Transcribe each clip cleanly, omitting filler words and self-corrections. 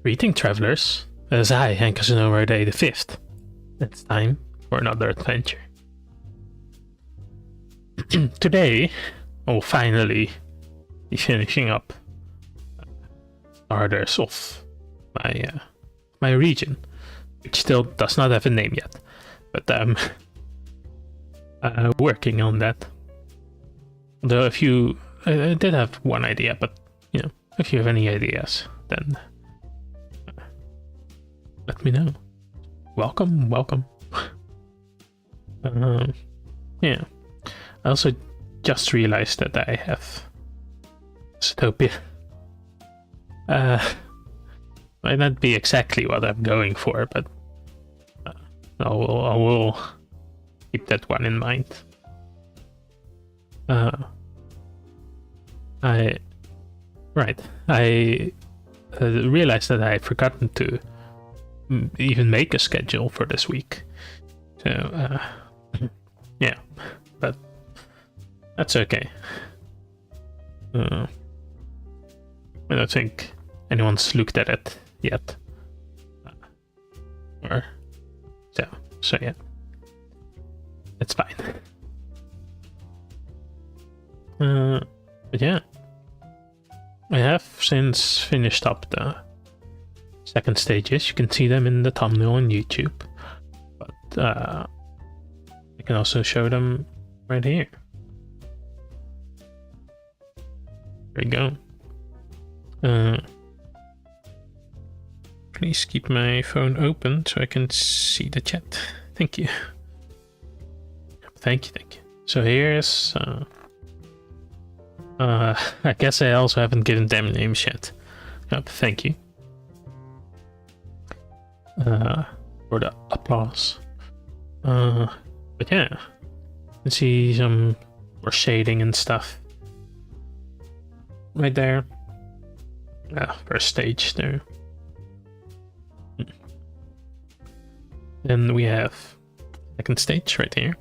Greeting, travelers. As I, Hank Casanova Day the 5th. It's time for another adventure. Today, I'll finally be finishing up starters of my region, which still does not have a name yet, but I'm working on that. Although if you, I did have one idea, but you know, if you have any ideas, then let me know. Welcome. Yeah. I also just realized that I have Stopia. Might not be exactly what I'm going for, but I will keep that one in mind. I realized that I had forgotten to even make a schedule for this week. So, yeah, but that's okay. I don't think anyone's looked at it yet. So yeah, it's fine. But yeah, I have since finished up the second stages. You can see them in the thumbnail on YouTube, but I can also show them right here. There you go. Please keep my phone open so I can see the chat. Thank you. Thank you. So here's I guess I also haven't given them names yet. Thank you for the applause. But yeah, you can see some more shading and stuff right there. First stage there. Then we have second stage right here.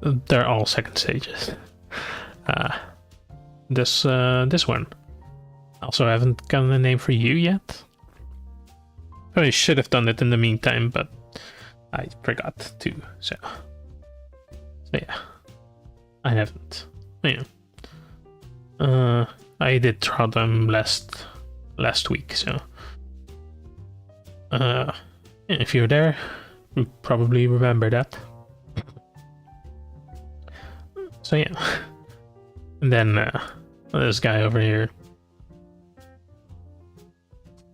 They're all second stages. This one. Also, I haven't gotten a name for you yet. Probably should have done it in the meantime, but I forgot to. So yeah, I haven't. Yeah. I did draw them last week, so if you're there, you probably remember that. So yeah, and then this guy over here.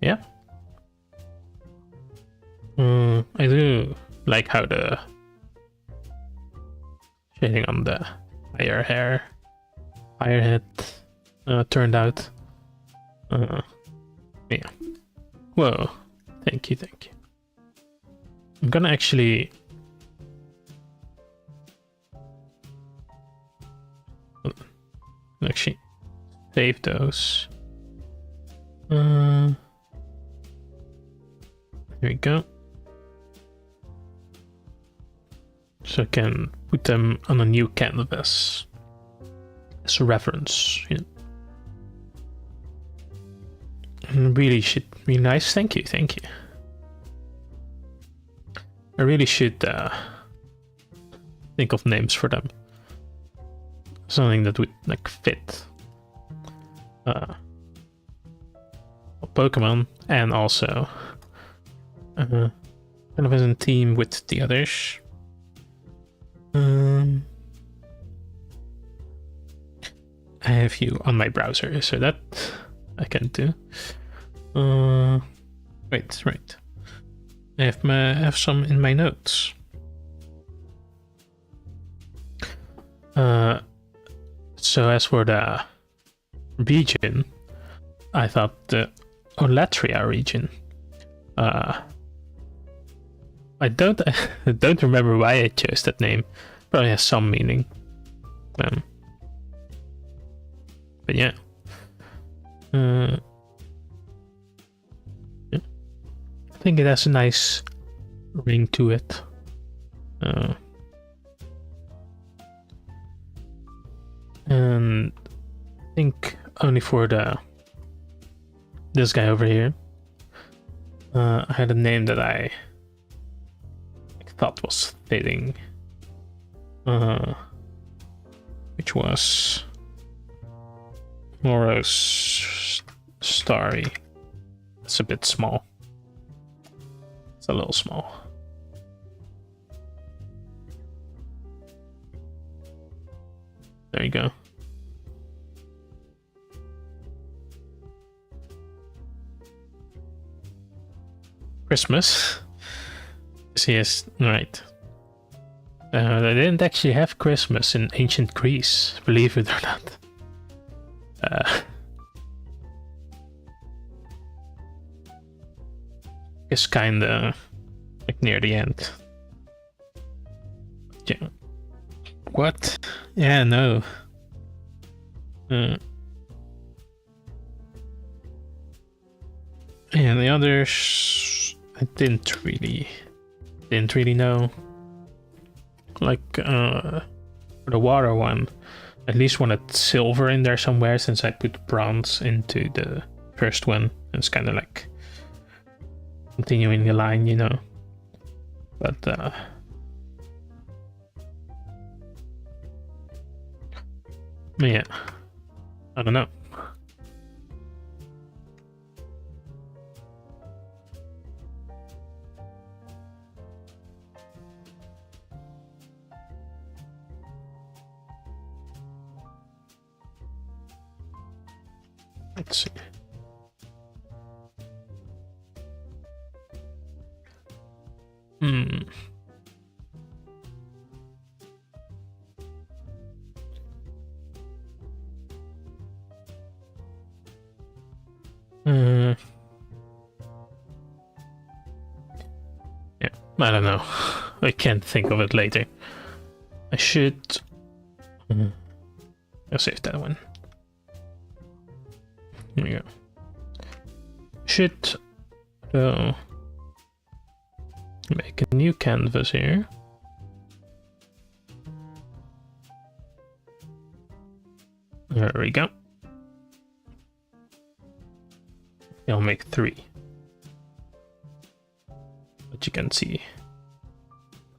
Yeah. I do like how the shading on the higher head turned out. Yeah. Whoa. Thank you. I'm gonna actually save those. Here we go. So I can put them on a new canvas as a reference. Yeah. And really should be nice. Thank you. I really should think of names for them. Something that would like fit Pokémon, and also kind of as a team with the others. I have you on my browser, so that I can do. Right. I have some in my notes. So as for the region, I thought the Olatria region. I don't remember why I chose that name. Probably has some meaning. But yeah. Yeah. I think it has a nice ring to it. And I think only for the this guy over here. I had a name that I thought was fitting, which was Moros Starry. It's a bit small. It's a little small. There you go. Christmas. Yes, right. They didn't actually have Christmas in ancient Greece, believe it or not. It's kinda like near the end. Yeah. What? Yeah, no. And the others, I didn't really know. Like for the water one, at least wanted silver in there somewhere, since I put bronze into the first one. It's kind of like continuing the line, you know. But yeah, I don't know. Let's see. Yeah, I don't know. I can't think of it later. I should. I'll save that one. Here we go. Should though make a new canvas here. There we go. I'll make 3. But you can't see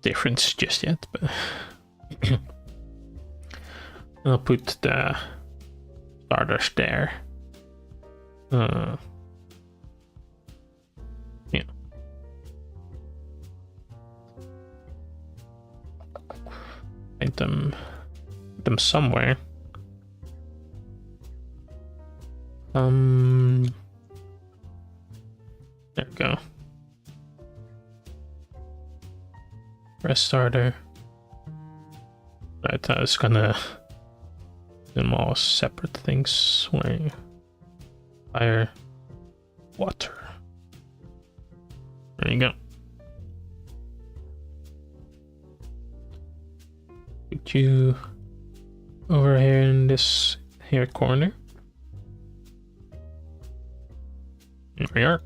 difference just yet, but I'll put the starters there. Yeah. Paint them somewhere. There we go. Press starter. Right, I was gonna do them all separate things. Where fire, water. There you go. Put you over here in this here corner. Here we are.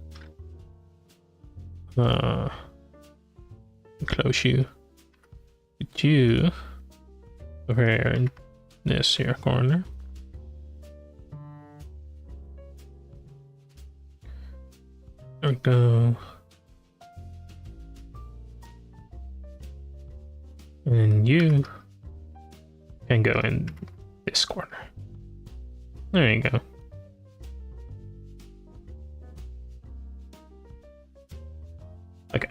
Close you. Put you over here in this here corner. There we go. And you can go in this corner. There you go. Okay.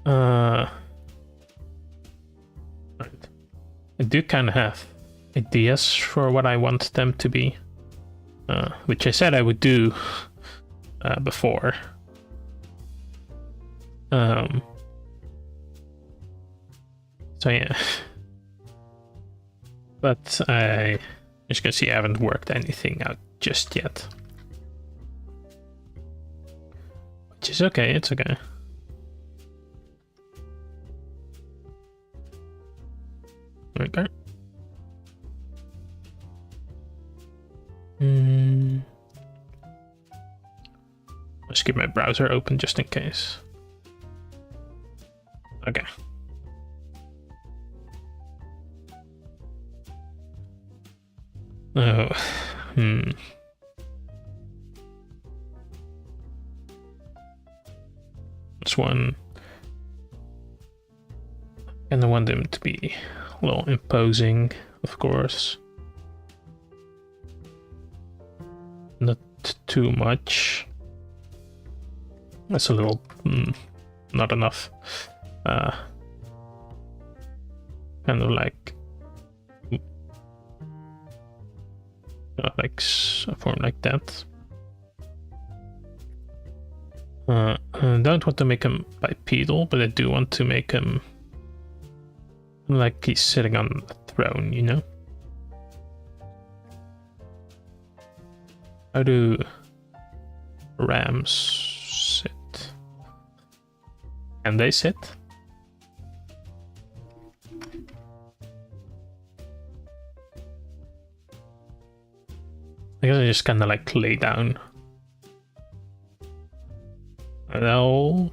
Right. I do kind of have ideas for what I want them to be, which I said I would do before. So yeah. But I, as you can see, I haven't worked anything out just yet. Which is okay, it's okay. Okay. Let's keep my browser open just in case. Okay. Oh, This one. And I want them to be a little imposing, of course. Not too much. That's a little not enough. Kind of like a form like that. I don't want to make him bipedal, but I do want to make him like he's sitting on a throne, you know? How do rams sit? Can they sit? I guess I just kind of like lay down. That'll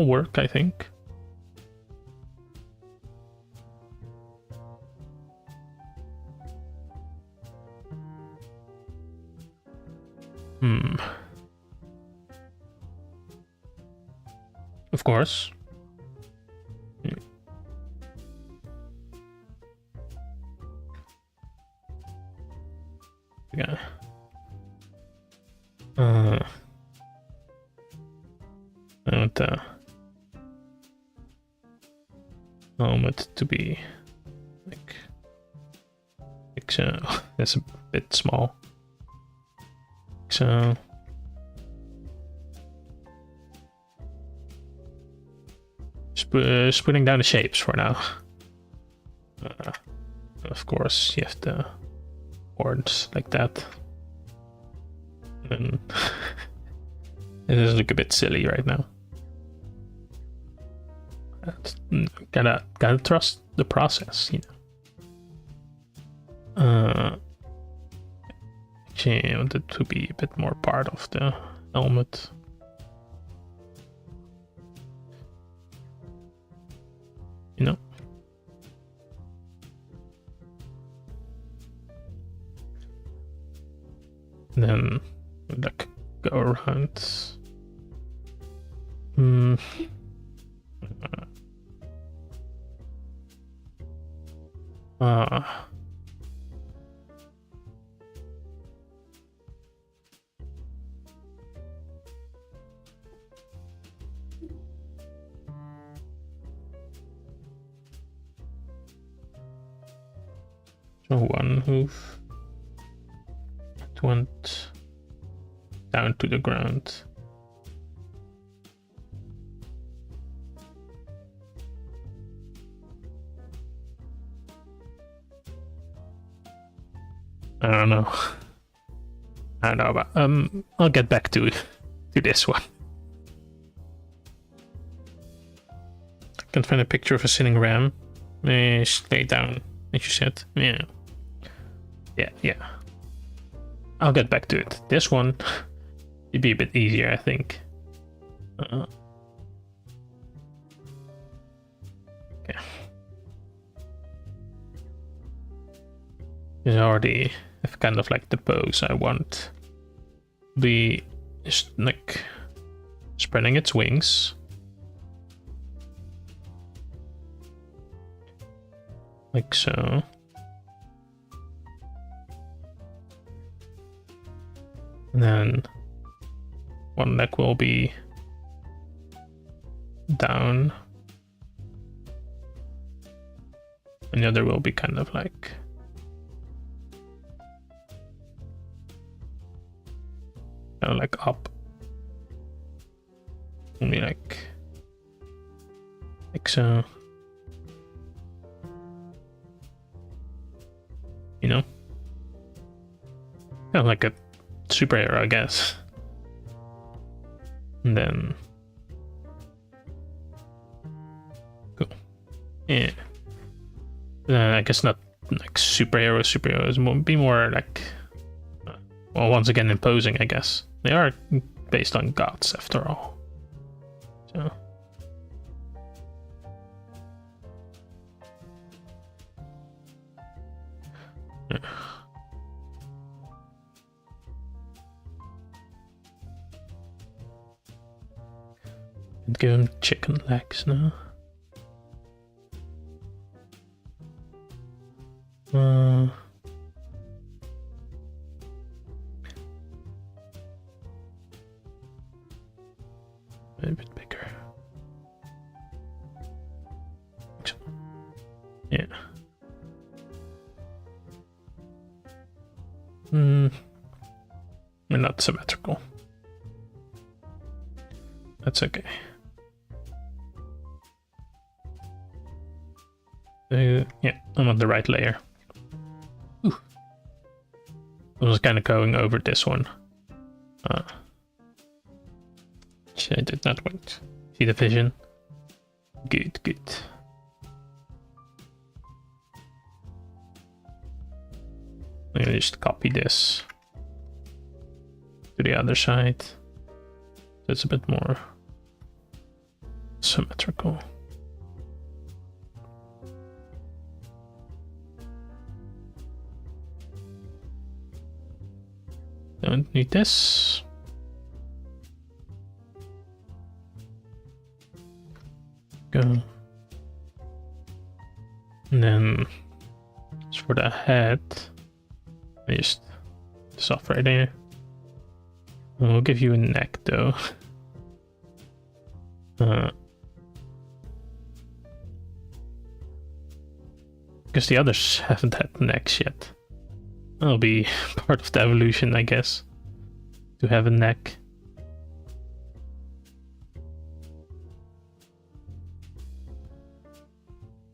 work, I think. Of course. Yeah. I want the helmet to be like so. That's a bit small. So just putting down the shapes for now. Of course, you have the horns like that. And it does look a bit silly right now. Gotta trust the process, you know. Actually, I want it to be a bit more part of the helmet. You know? And then like go around. So one hoof. It went down to the ground. I don't know. I don't know, but I'll get back to this one. I can find a picture of a sitting ram. Lay down, as you said. Yeah. I'll get back to it. This one it'd be a bit easier, I think. Okay. It's already have kind of like the pose I want. Be just like spreading its wings. Like so. And then one leg will be down. And the other will be kind of like up. Only like so. You know? Kind of like a superhero, I guess. And then cool. Yeah. I guess not like superheroes will be more like well, once again imposing, I guess. They are based on gods after all. So give him chicken legs now. A bit bigger. Yeah. We're not symmetrical. That's okay. Yeah, I'm on the right layer. Ooh. I was kind of going over this one. I did not want. See the vision? Good, good. I'm gonna just copy this to the other side. So it's a bit more symmetrical. Don't need this. Go. And then as for the head, I just this off right there. And we'll give you a neck though. Because the others haven't had necks yet. That'll be part of the evolution, I guess, to have a neck.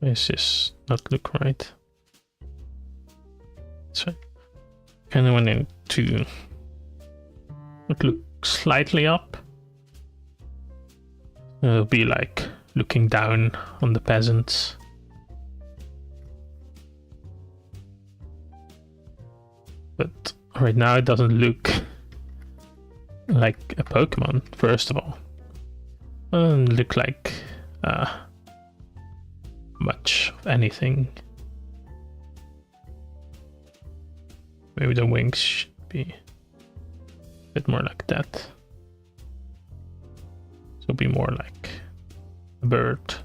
This does not look right. So, kind of wanted to look slightly up. It'll be like looking down on the peasants. But right now it doesn't look like a Pokemon, first of all. It doesn't look like much of anything. Maybe the wings should be a bit more like that. So it'll be more like a bird.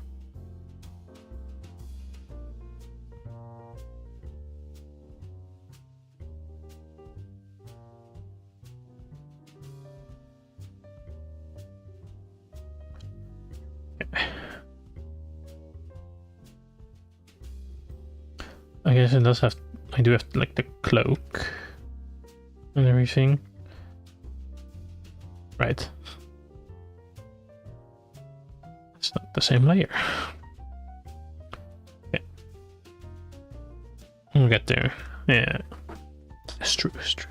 I guess it does have. I do have like the cloak and everything, right? It's not the same layer. Okay, we'll get there. Yeah, it's true. It's true.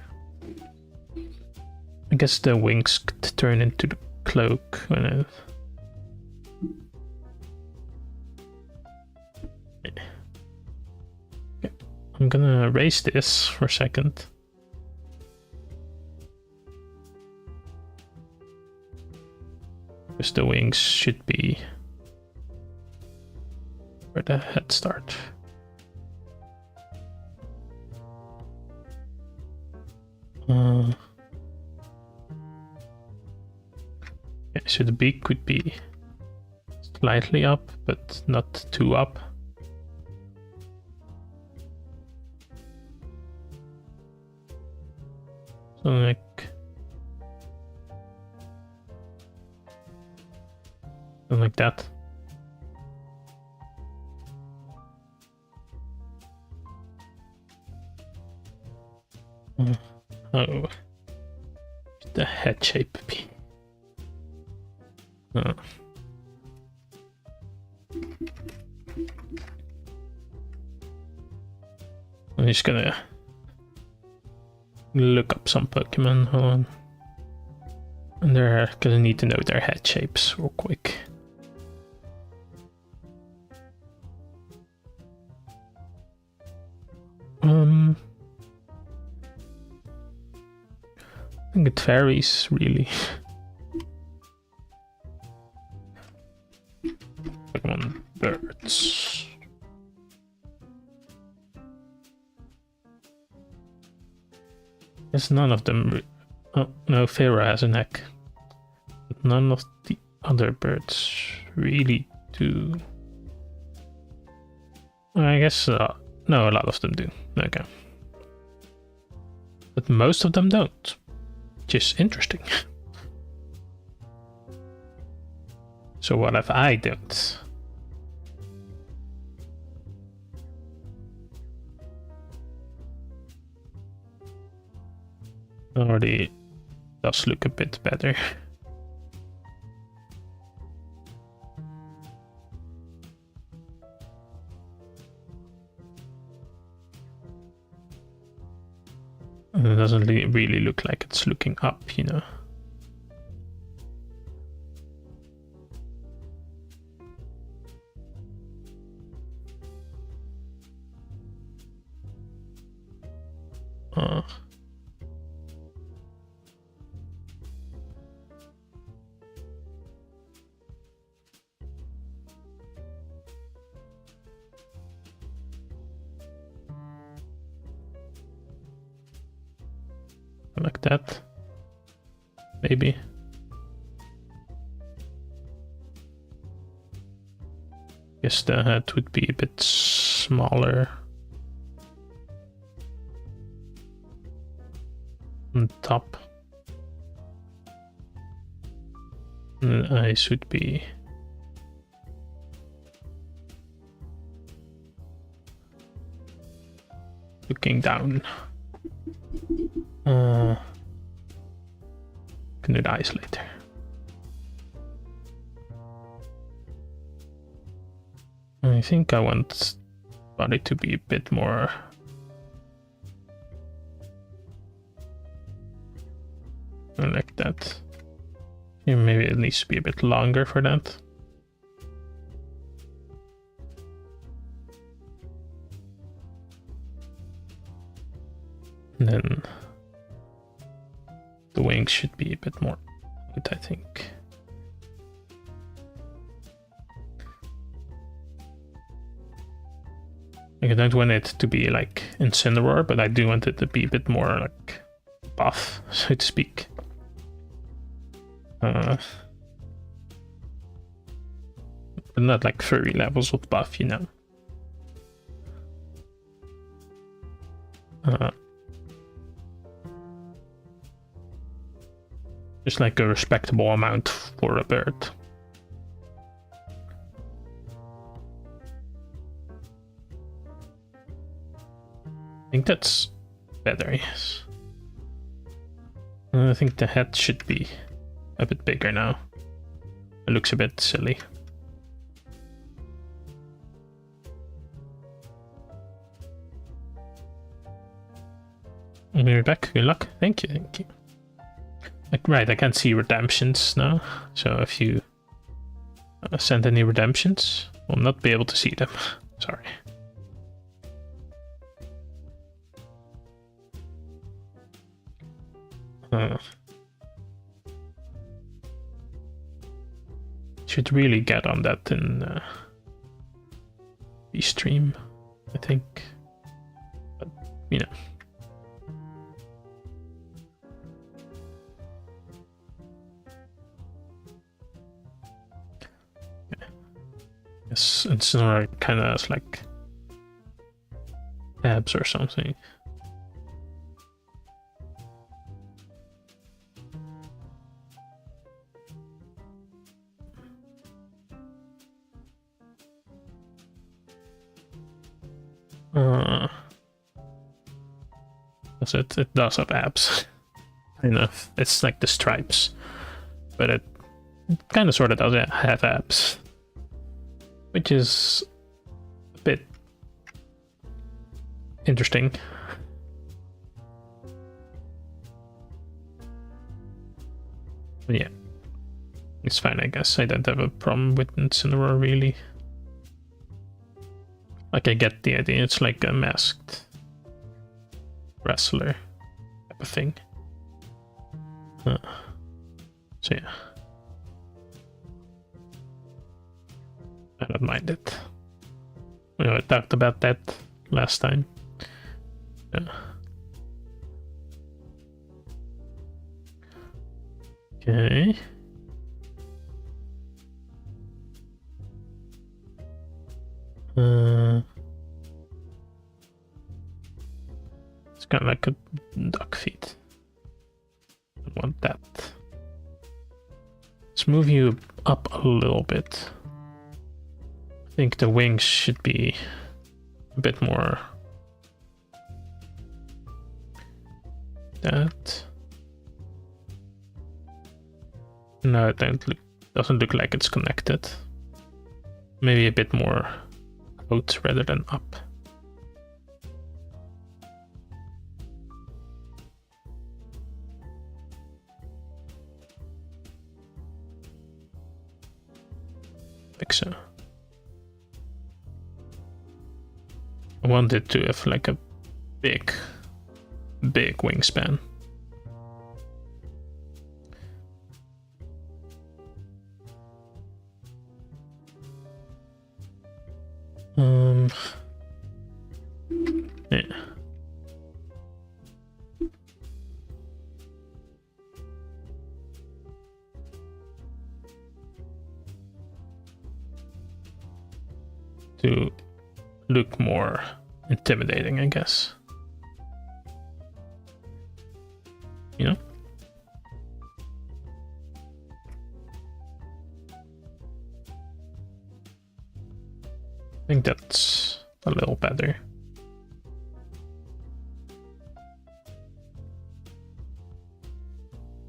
I guess the wings could turn into the cloak when it. I'm gonna erase this for a second. Because the wings should be where the head start. Yeah, so the beak could be slightly up, but not too up. Something like that. Oh, the head shape be. Oh. I'm just gonna look up some Pokemon. Hold on. And they're gonna need to know their head shapes real quick. I think it varies really. Pokemon birds. Guess none of them. Oh no, Fiverr has a neck. But none of the other birds really do? I guess no, a lot of them do. Okay, but most of them don't, which is interesting. So what if I don't? Already does look a bit better. And it doesn't really look like it's looking up, you know. Like that, maybe. Guess the head would be a bit smaller on top. And the eyes would be looking down. Can do the eyes later. I think I want body to be a bit more like that. Yeah, maybe it needs to be a bit longer for that. And then the wings should be a bit more good, I think. Like, I don't want it to be like Incineroar, but I do want it to be a bit more like buff, so to speak. But not like furry levels of buff, you know. Just like a respectable amount for a bird. I think that's better, yes. I think the head should be a bit bigger now. It looks a bit silly. We're back. Good luck. Thank you. Thank you. Right, I can't see redemptions now. So if you send any redemptions, we'll not be able to see them. Sorry. Should really get on that in the stream, I think. But, you know. It's kind of like tabs or something. It does have abs. Kind of. It's like the stripes, but it kind of sort of does have abs. Which is a bit interesting. But yeah, it's fine, I guess. I don't have a problem with Incineroar, really. Like, I get the idea. It's like a masked wrestler type of thing. So yeah. I don't mind it. You know, I talked about that last time. Yeah. Okay. It's kind of like a duck feet. I want that. Let's move you up a little bit. I think the wings should be a bit more. That. No, it doesn't look like it's connected. Maybe a bit more out rather than up. Like so. I want it to have like a big wingspan. Yeah. To look more intimidating, I guess. You know? I think that's a little better.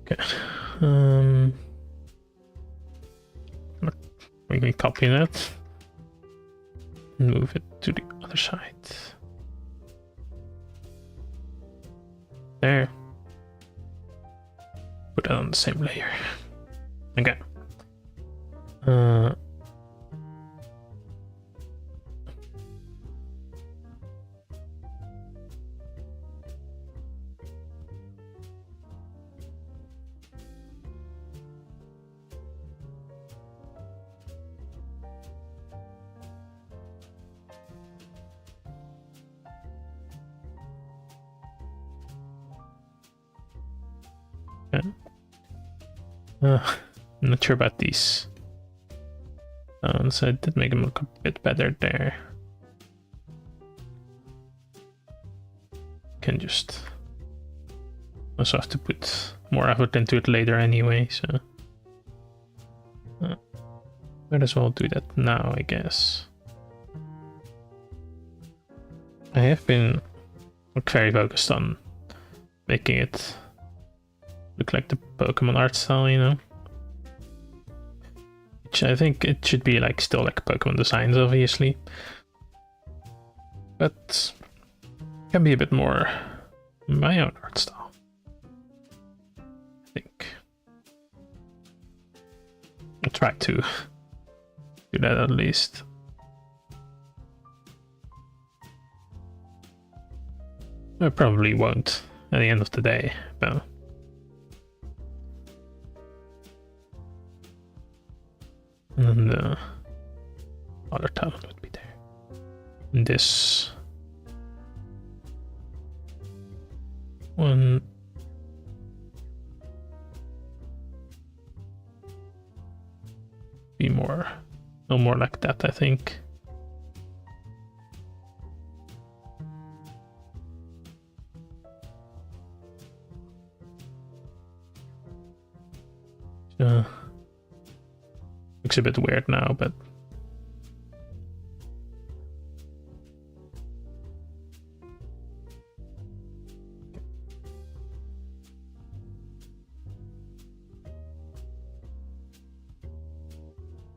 Okay. We can copy that. Move it to the other side. There. Put it on the same layer. Okay. I'm not sure about these. So I did make them look a bit better there. Can just also have to put more effort into it later anyway, so might as well do that now, I guess. I have been very focused on making it look like the Pokemon art style, you know? Which I think it should be like still like Pokemon designs, obviously. But can be a bit more my own art style, I think. I'll try to do that at least. I probably won't at the end of the day, but and the other talent would be there. And this one be more, no more like that, I think. Looks a bit weird now, but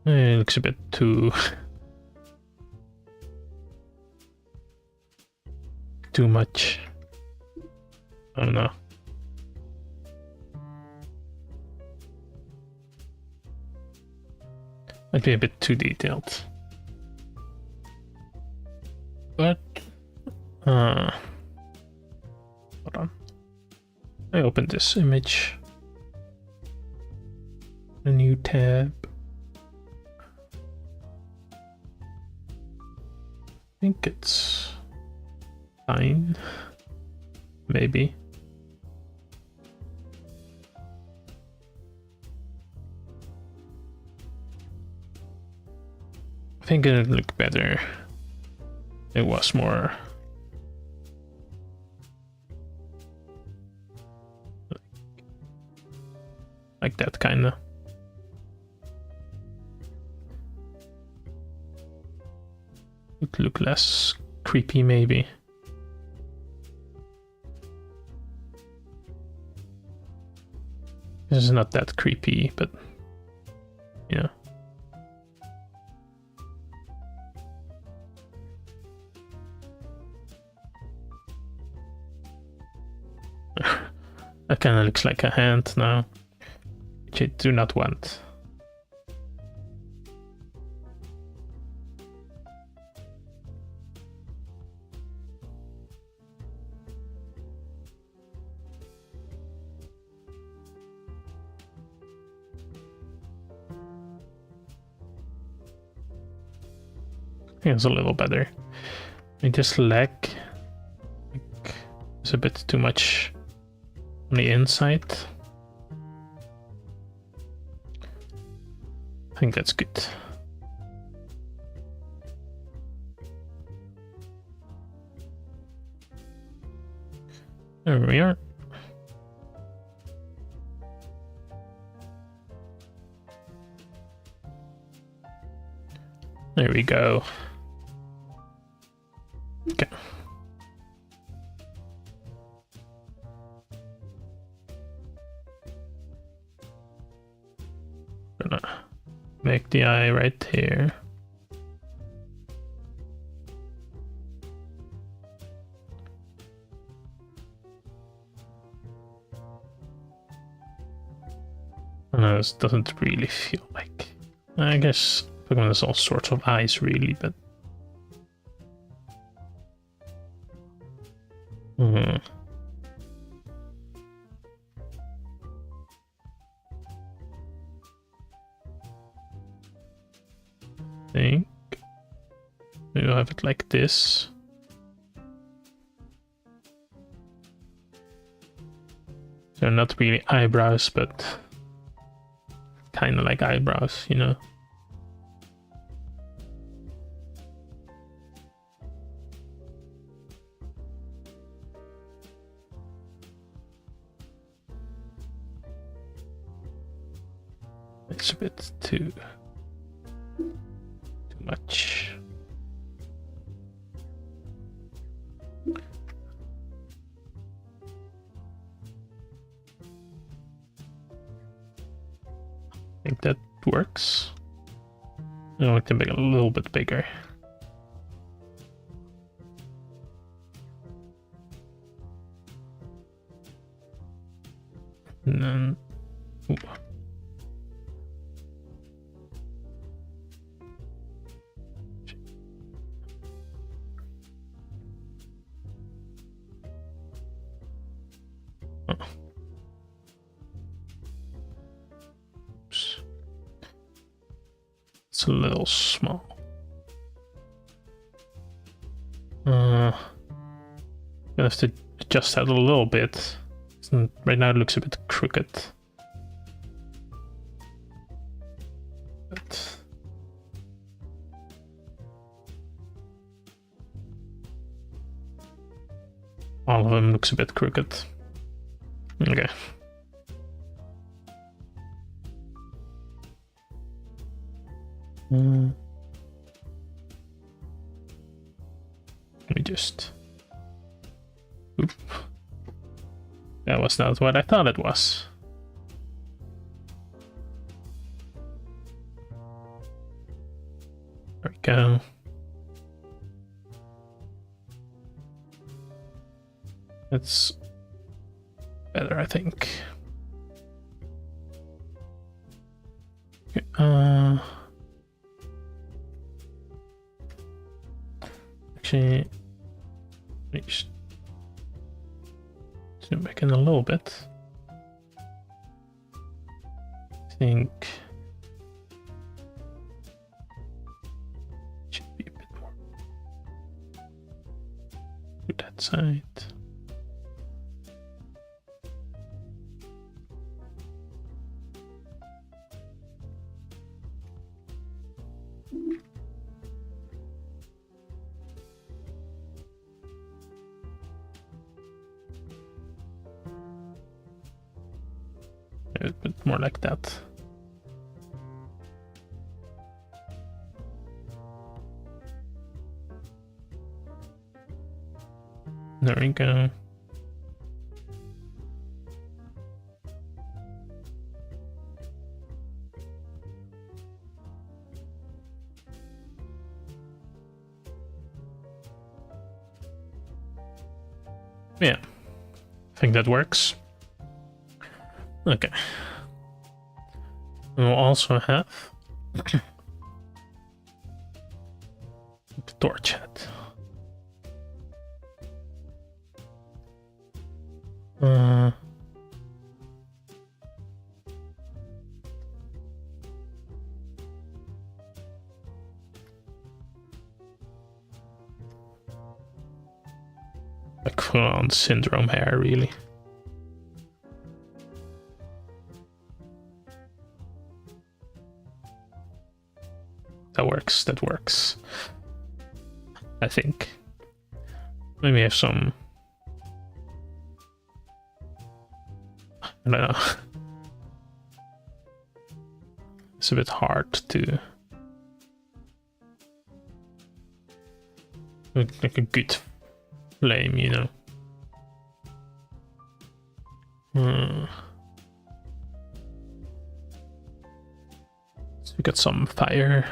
it looks a bit too much. I don't know. Might be a bit too detailed. But hold on. I opened this image. A new tab. I think it's fine. Maybe. I think it'll look better It was more like that kind of. Would look less creepy, maybe. This is not that creepy, but you know. That kind of looks like a hand now, which I do not want. I think it's a little better. I just leg, like, it's a bit too much on the inside. I think that's good. There we are. There we go. Okay. Gonna make the eye right here. No, this doesn't really feel like. I guess Pokemon has all sorts of eyes, really, but. Think maybe I'll have it like this. So not really eyebrows, but kind of like eyebrows, you know. It's a bit too much. I think that works. No, it can be a little bit bigger. And then, ooh. It's a little small. Gonna have to adjust that a little bit. Right now it looks a bit crooked. But all of them looks a bit crooked. Okay. Let me just. Oop. That was not what I thought it was. There we go. That's better, I think. Okay, actually, let me just zoom back in a little bit. I think it should be a bit more to that side. A bit more like that. There we go. Yeah, I think that works. Okay. We'll also have the torch head. Like full-on syndrome hair, really. That works, that works. I think. Maybe have some... I don't know. It's a bit hard to... look like a good flame, you know. So we got some fire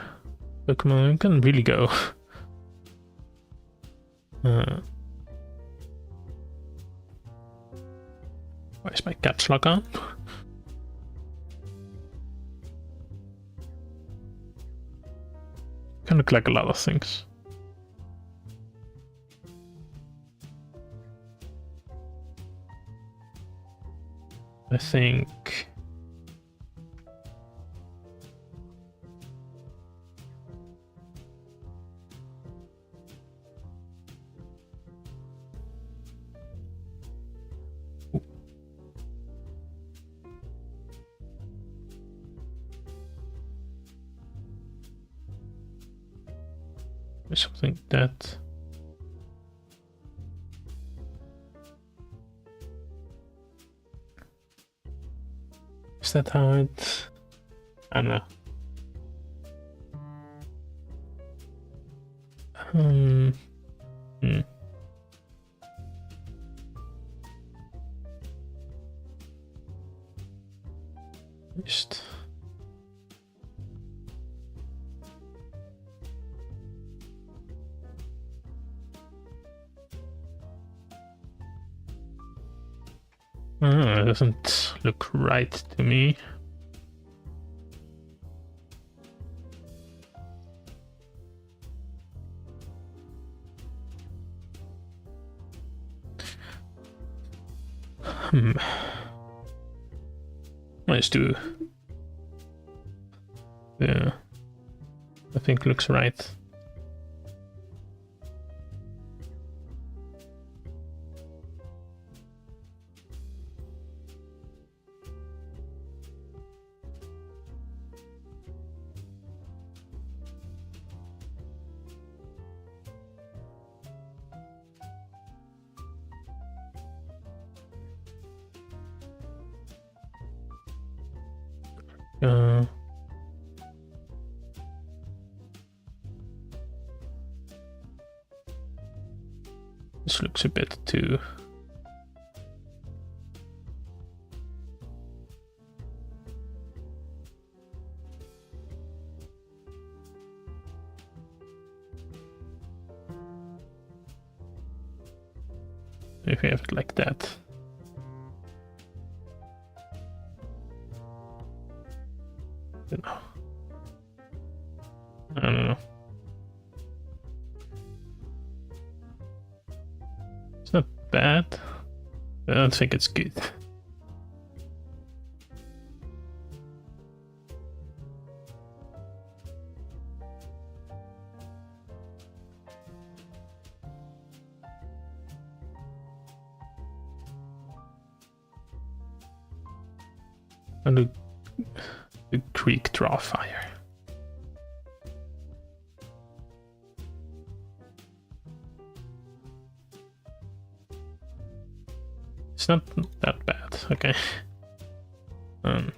Pokemon. We can really go. Why is my caps lock on? Can look like a lot of things. I think something like that. Is that how it... I don't know. Just... it doesn't look right to me. Let's do... yeah, I think looks right. This looks a bit too... if we have it like that. No. I don't know. It's not bad. I don't think it's good. And the creek draw fire. It's not that bad, okay. Um,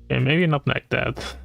yeah, maybe not like that.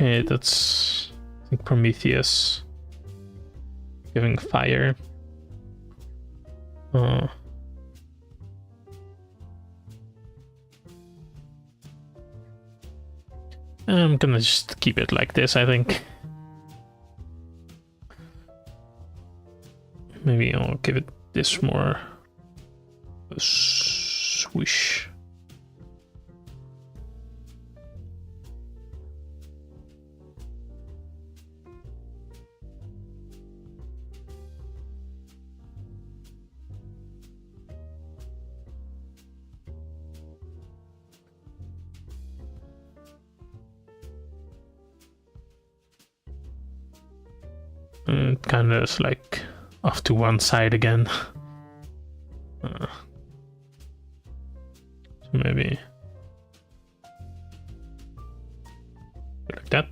Okay, that's I think Prometheus giving fire. I'm gonna just keep it like this, I think. Maybe I'll give it this more a swoosh. Kind of like off to one side again. So maybe like that.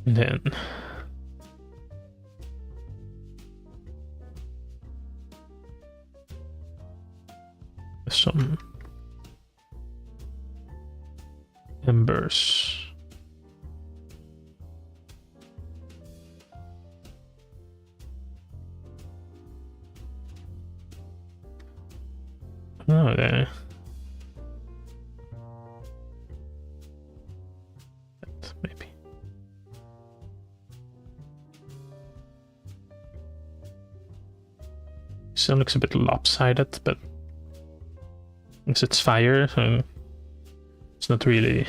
And then some embers. Oh, there. That maybe. Still looks a bit lopsided, but since it's fire, so it's not really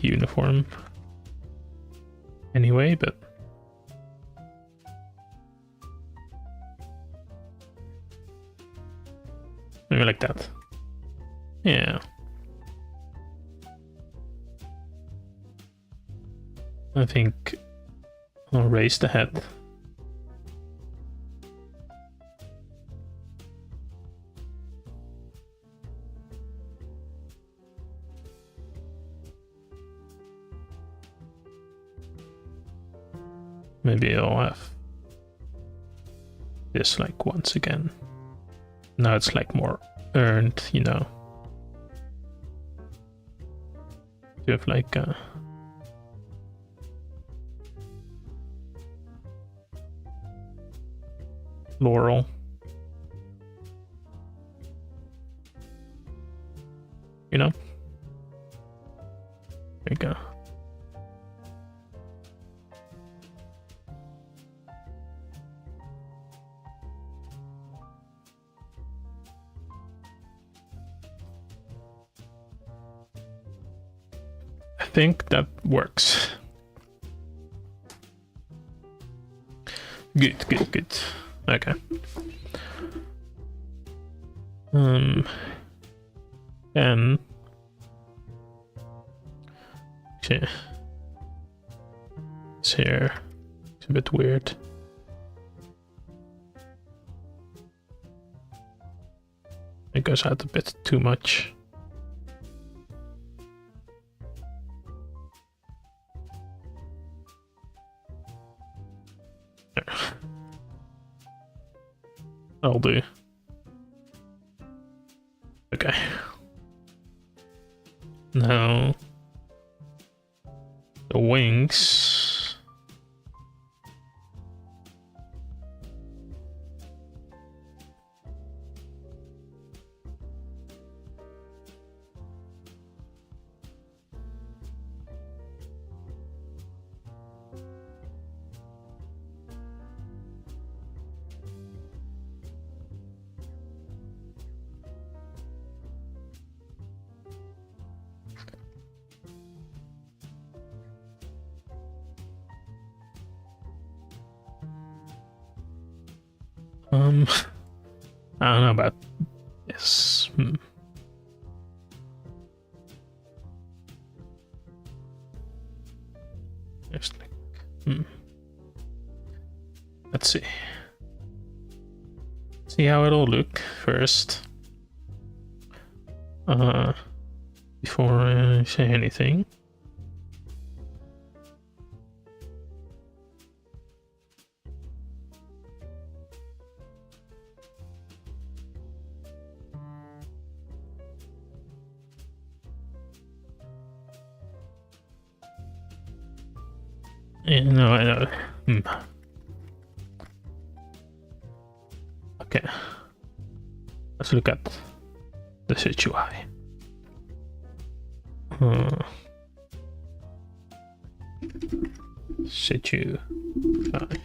uniform anyway, but maybe like that. Yeah. I think I'll raise the head. Maybe I'll have this like once again. Now it's like more earned, you know. You have like a laurel. You know? There you go. I think that works. Good, good, good. Okay. And okay. It's here. It's a bit weird. It goes out a bit too much. I'll do. Okay. Now the wings. I don't know about this. Just like, let's see. See how it'll look first. Before I say anything. Yeah, no, I know. Okay. Let's look at the situ-eye. Situ-eye.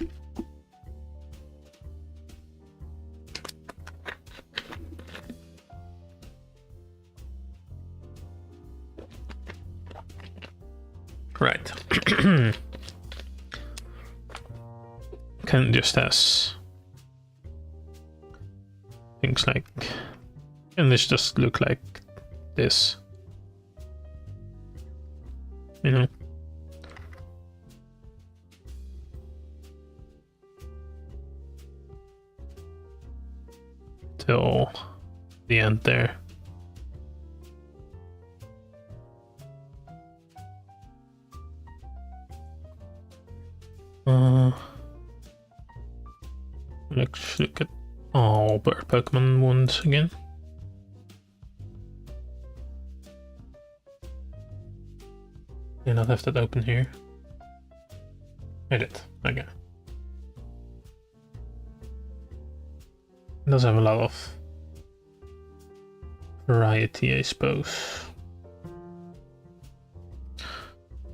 Right. Can just as things like, and this just look like this, you know. Till the end there. Let's look at all bird Pokemon ones again. Did not have that open here. I did. Okay. It does have a lot of variety, I suppose.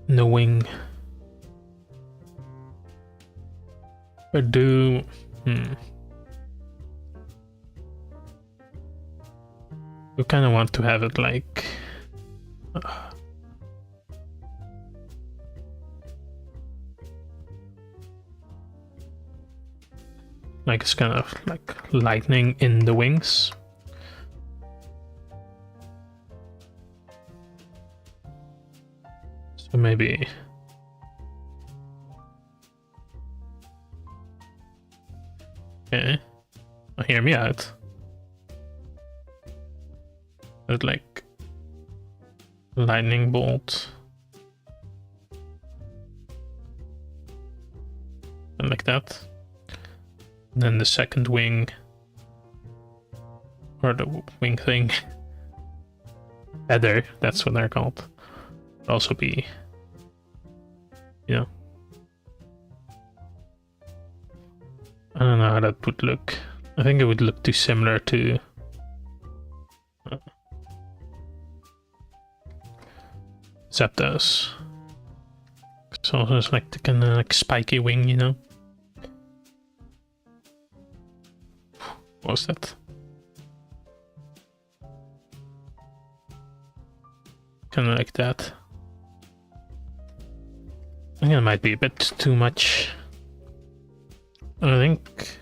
No wing. But do... We kind of want to have it like... like it's kind of like lightning in the wings. So maybe... Okay, well, hear me out. But like lightning bolt, and like that. And then the second wing, or the wing thing, feather. That's what they're called. Would also be, you know. I don't know how that would look. I think it would look too similar to Zapdos. It's also just like the kind of like spiky wing, you know. What was that? Kind of like that. I think it might be a bit too much. I think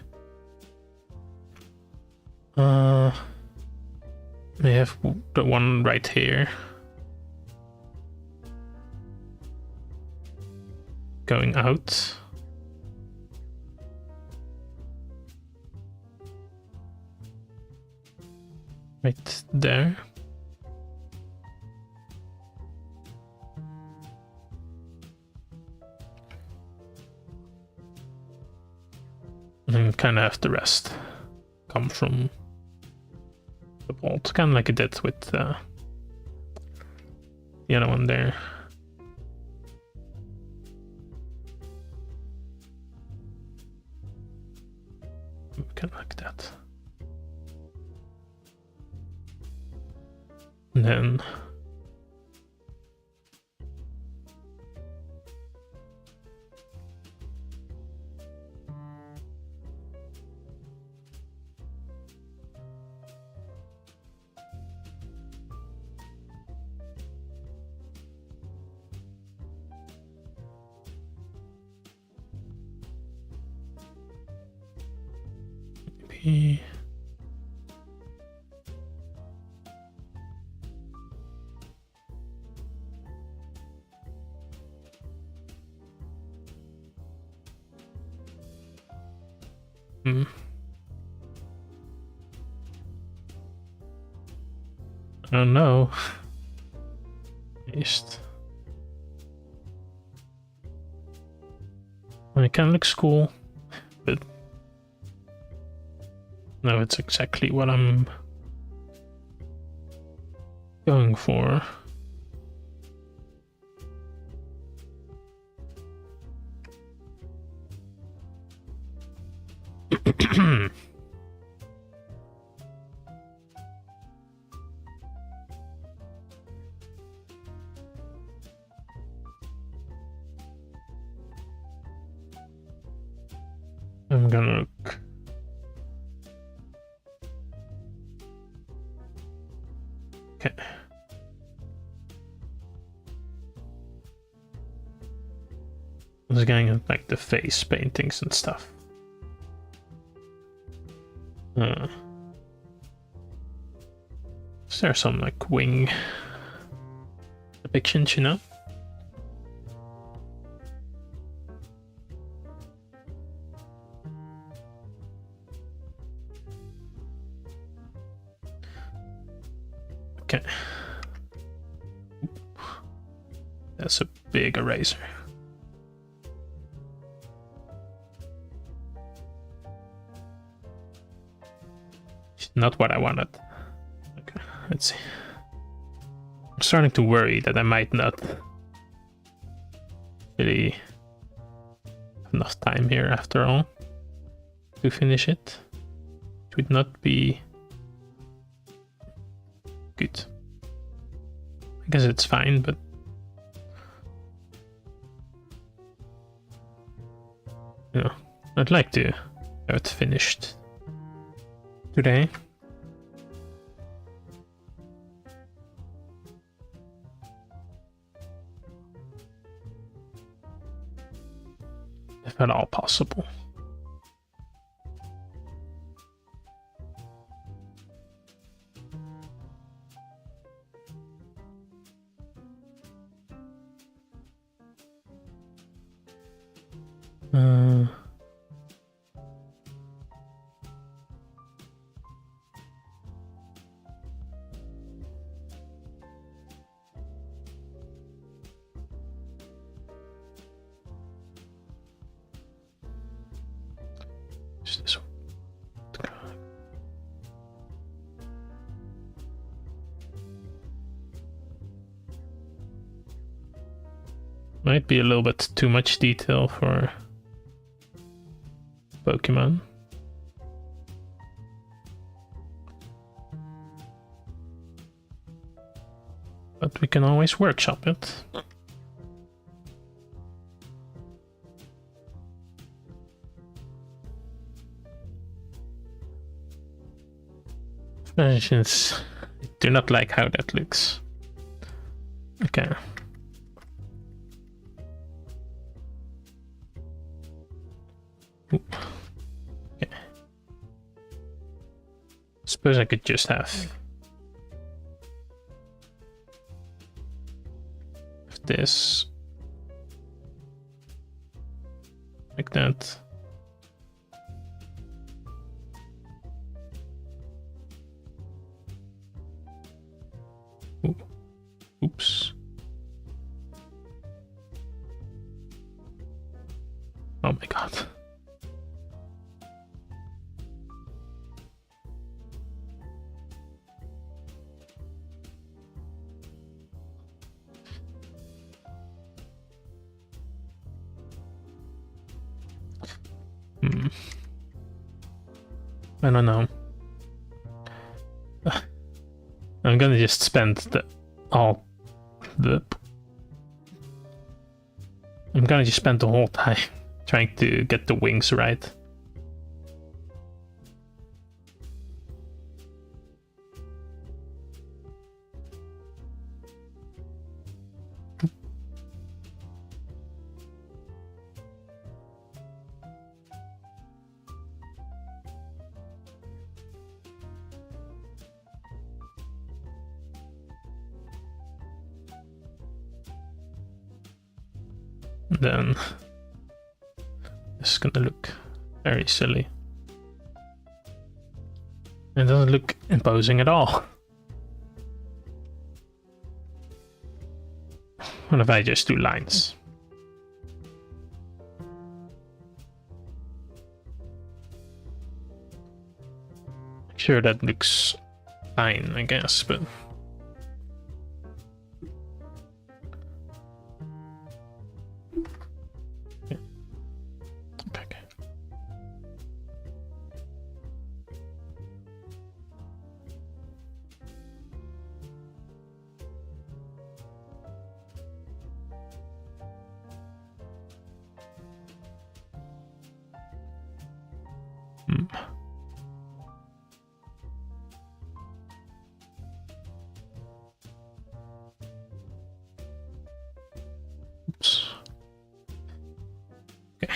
we have the one right here going out. Right there. And kind of have the rest come from the bolt, kind of like it did with the other one there. Kind of like that. And then see. Hmm. I don't know. East. It kind of looks cool, but no, it's exactly what I'm going for. I'm gonna look. Okay. I was getting like the face paintings and stuff. Is there some like wing depictions, you know? Okay. That's a big eraser. Not what I wanted. Okay, let's see. I'm starting to worry that I might not really have enough time here after all to finish it. It would not be good. I guess it's fine, but you know, I'd like to have it finished today. If at all possible. This one. Might be a little bit too much detail for Pokemon. But we can always workshop it. Since I do not like how that looks. Okay. Oop. Okay. Suppose I could just have this like that. Oops. Oh my god. I don't know. I'm gonna just spend I'm gonna just spend the whole time trying to get the wings right. then this is gonna look very silly. It doesn't look imposing at all. What if I just do lines? Sure, that looks fine, I guess, but... yeah. Okay. Oops. Okay.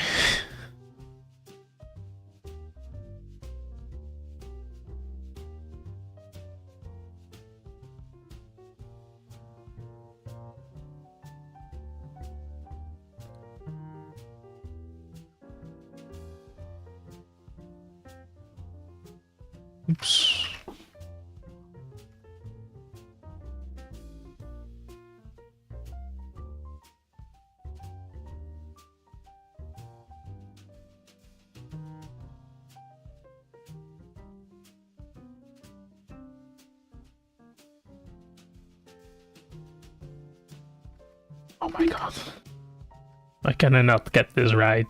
Oops. Oh my god. Why can I not get this right?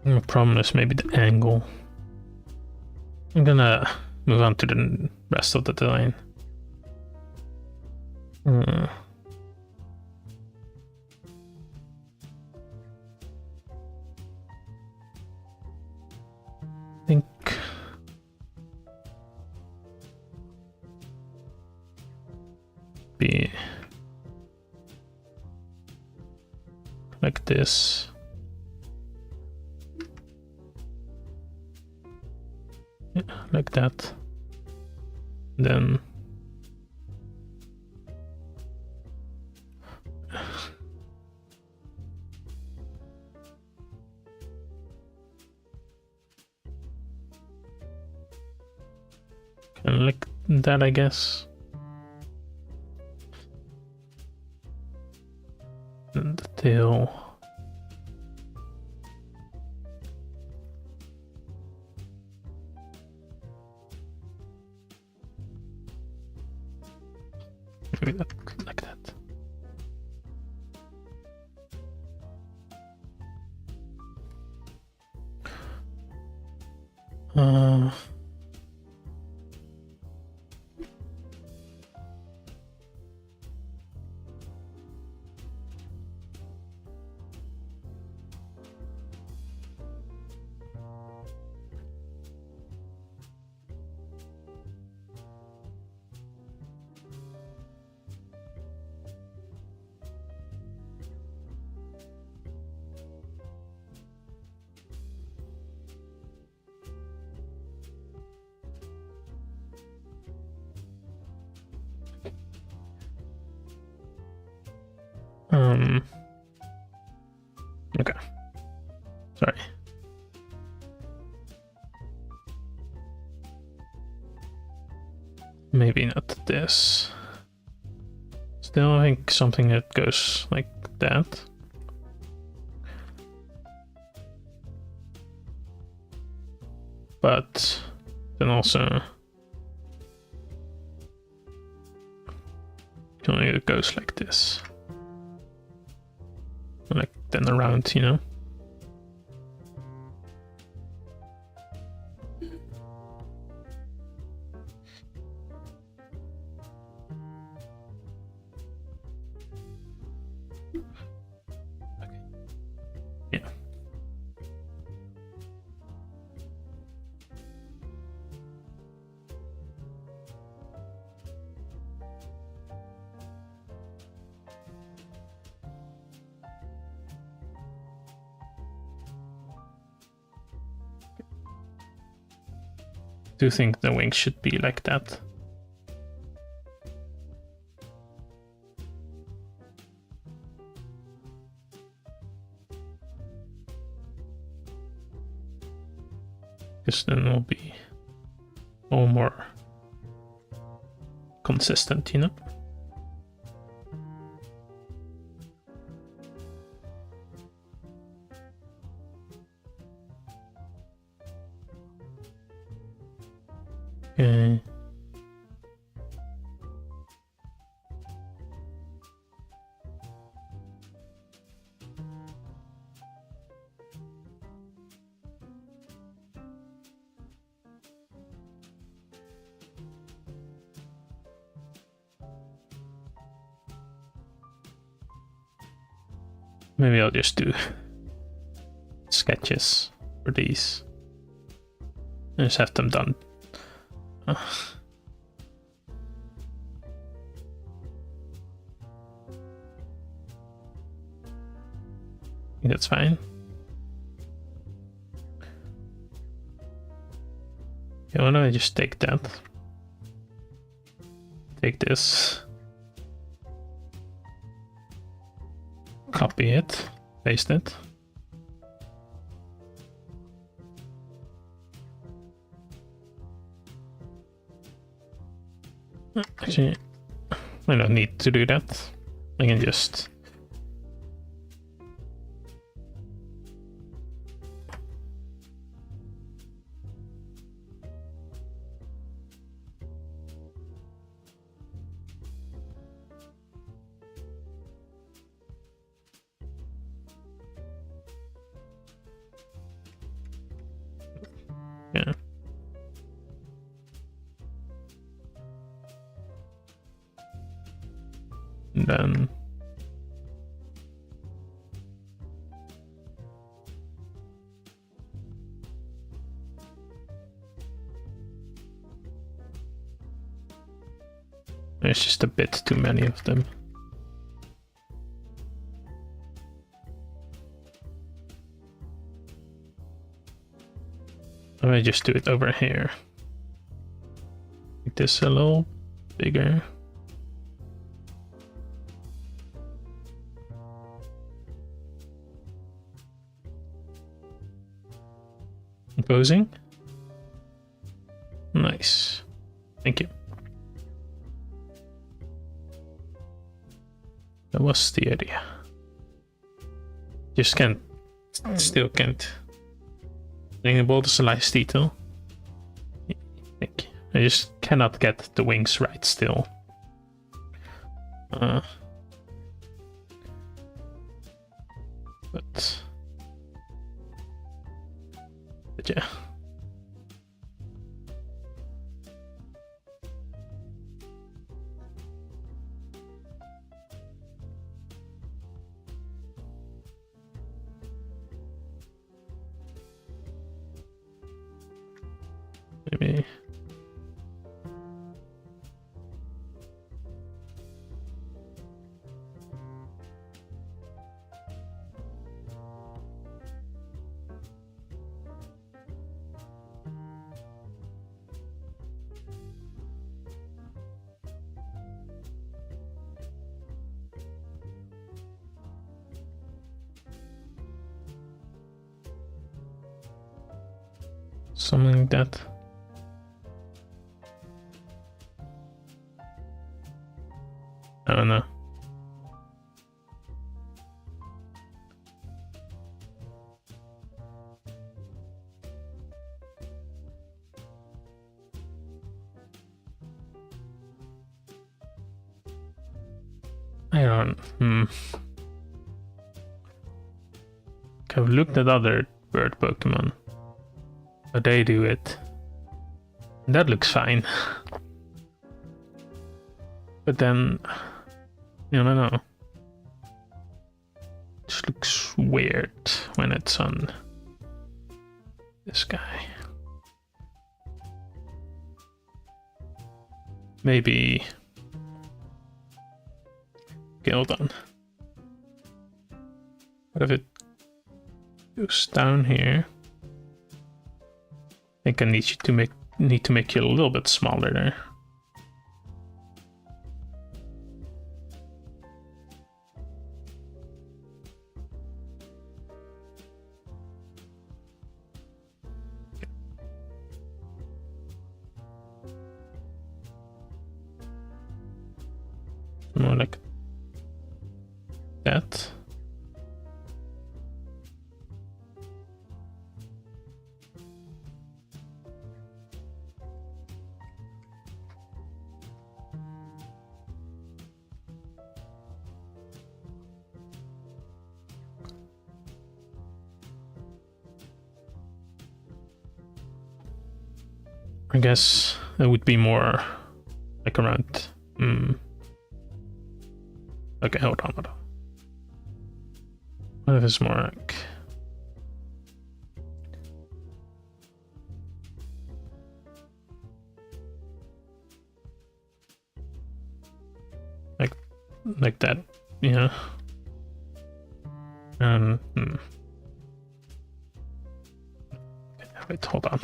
The problem is maybe the angle. I'm gonna move on to the rest of the design. I think be like this. Yeah, like that. Then kind of like that, I guess. And the tail. Maybe that, like that. Okay. Sorry. Maybe not this. Still, I think something that goes like that. But then also it goes like this. Like then around, you know? Okay. Yeah. do think the wings should be like that. Because then it'll be all more consistent, you know? Okay. Maybe I'll just do sketches for these. I just have them done. I think that's fine. Okay, why don't I just take that? Take this. Copy it, paste it. Actually, I don't need to do that. I can just... Yeah. And then there's just a bit too many of them. I might just do it over here. Make this a little bigger. Composing. Nice. Thank you. That was the idea. Just can't, still can't enable the slice detail. I just cannot get the wings right still. But yeah. Maybe. Something like that. I don't know. I don't. I've looked at other bird Pokemon. But they do it. And that looks fine. But then, I don't know. It just looks weird when it's on this guy. Maybe. Okay, hold on. What if it goes down here? I think I need you to make need to make it a little bit smaller there. More like that. I guess it would be more like around. Okay, hold on. What if it's more like that? Yeah. Wait, hold on.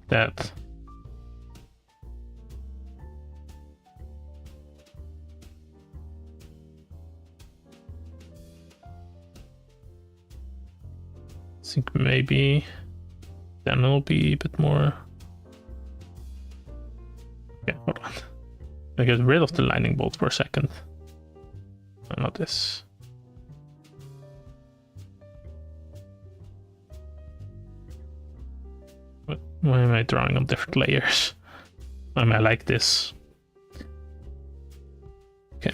That. I think maybe then it'll be a bit more. Okay, hold on. I get rid of the lightning bolt for a second. No, not this. Why am I drawing on different layers? Why am I like this? Okay.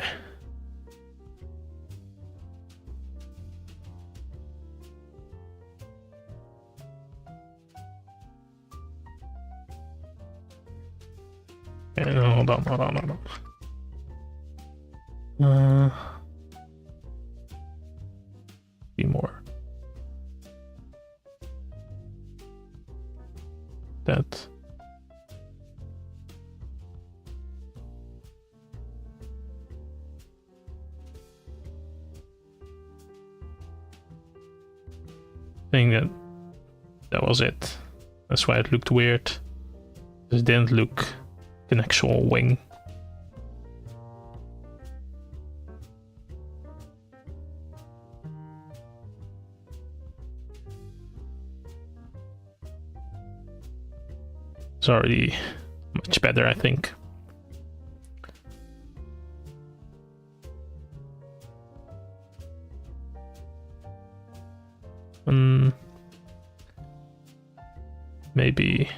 Okay, no, hold on. Be more. That. I think that was it. That's why it looked weird. It didn't look like an actual wing. It's already much better, I think. Maybe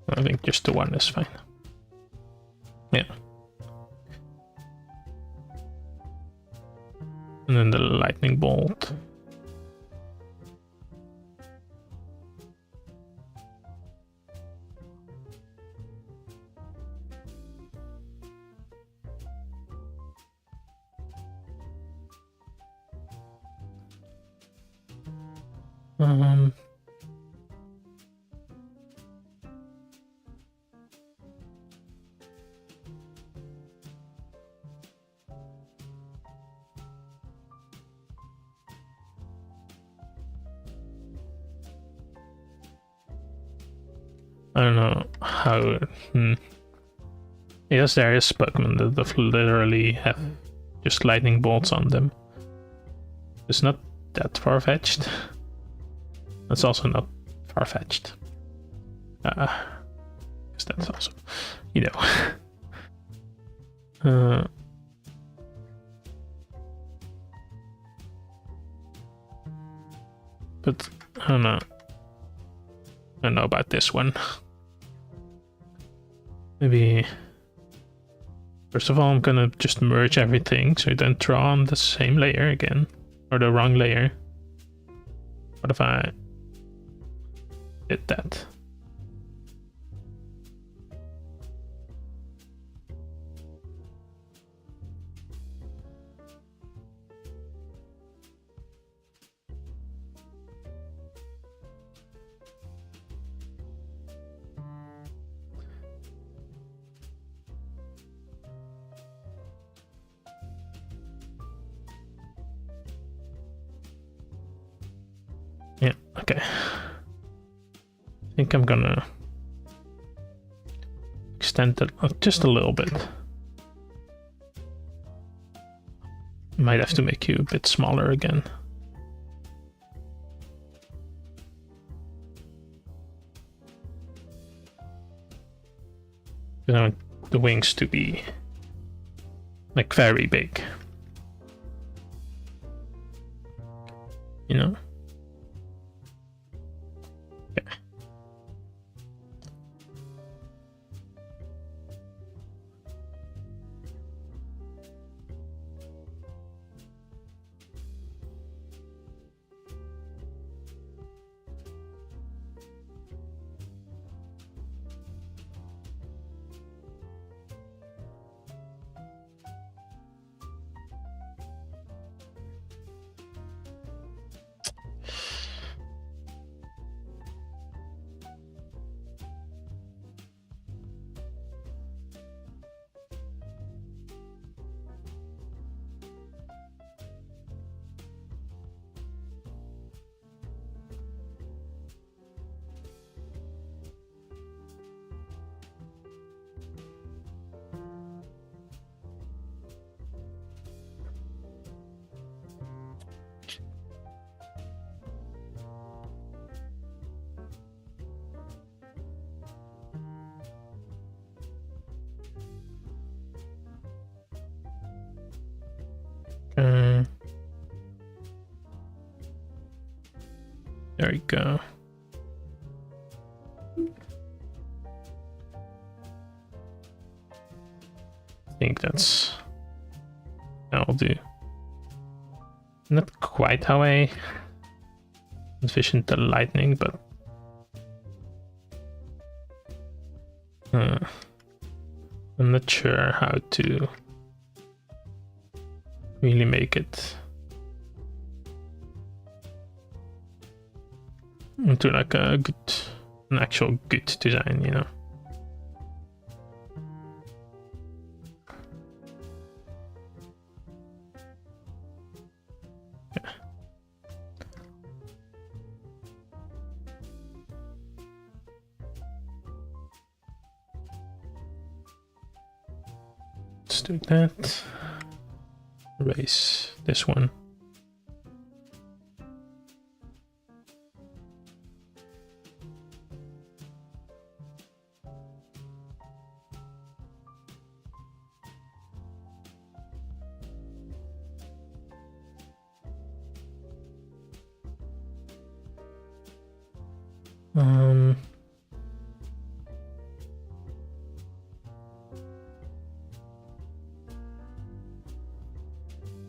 I think just the one is fine. Yeah. And then the lightning bolt. I don't know how. Yes, there is Pokémon that literally have just lightning bolts on them. It's not that far-fetched. It's also not far-fetched. Because that's also, you know. But I don't know. I don't know about this one. Maybe. First of all, I'm gonna just merge everything so you don't draw on the same layer again. Or the wrong layer. What if I did that. Yeah, okay. I think I'm gonna extend it just a little bit. Might have to make you a bit smaller again. I want the wings to be like very big. You know? Okay. There we go. I think that'll do. Not quite how I envisioned the lightning, but I'm not sure how to really make it into like an actual good design, you know. Yeah. Let's do that. Erase this one.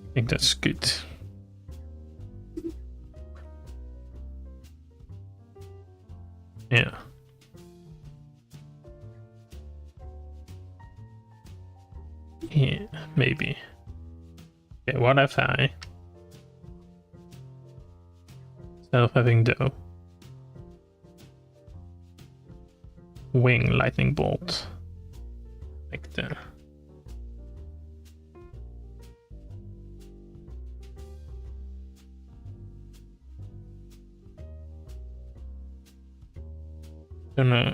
I think that's good. Yeah. Yeah, maybe. Okay, what if I, instead of having the wing lightning bolt, like the don't know,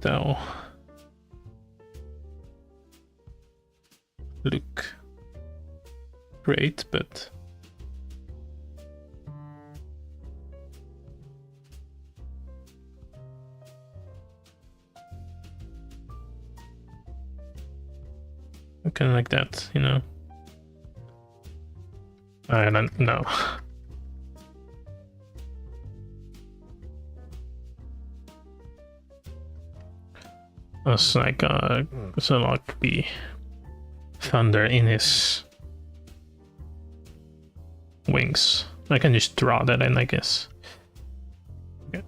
they'll look great, but kind of like that, you know. I don't know. It's like so like the thunder in his wings. I can just draw that in, I guess. Okay.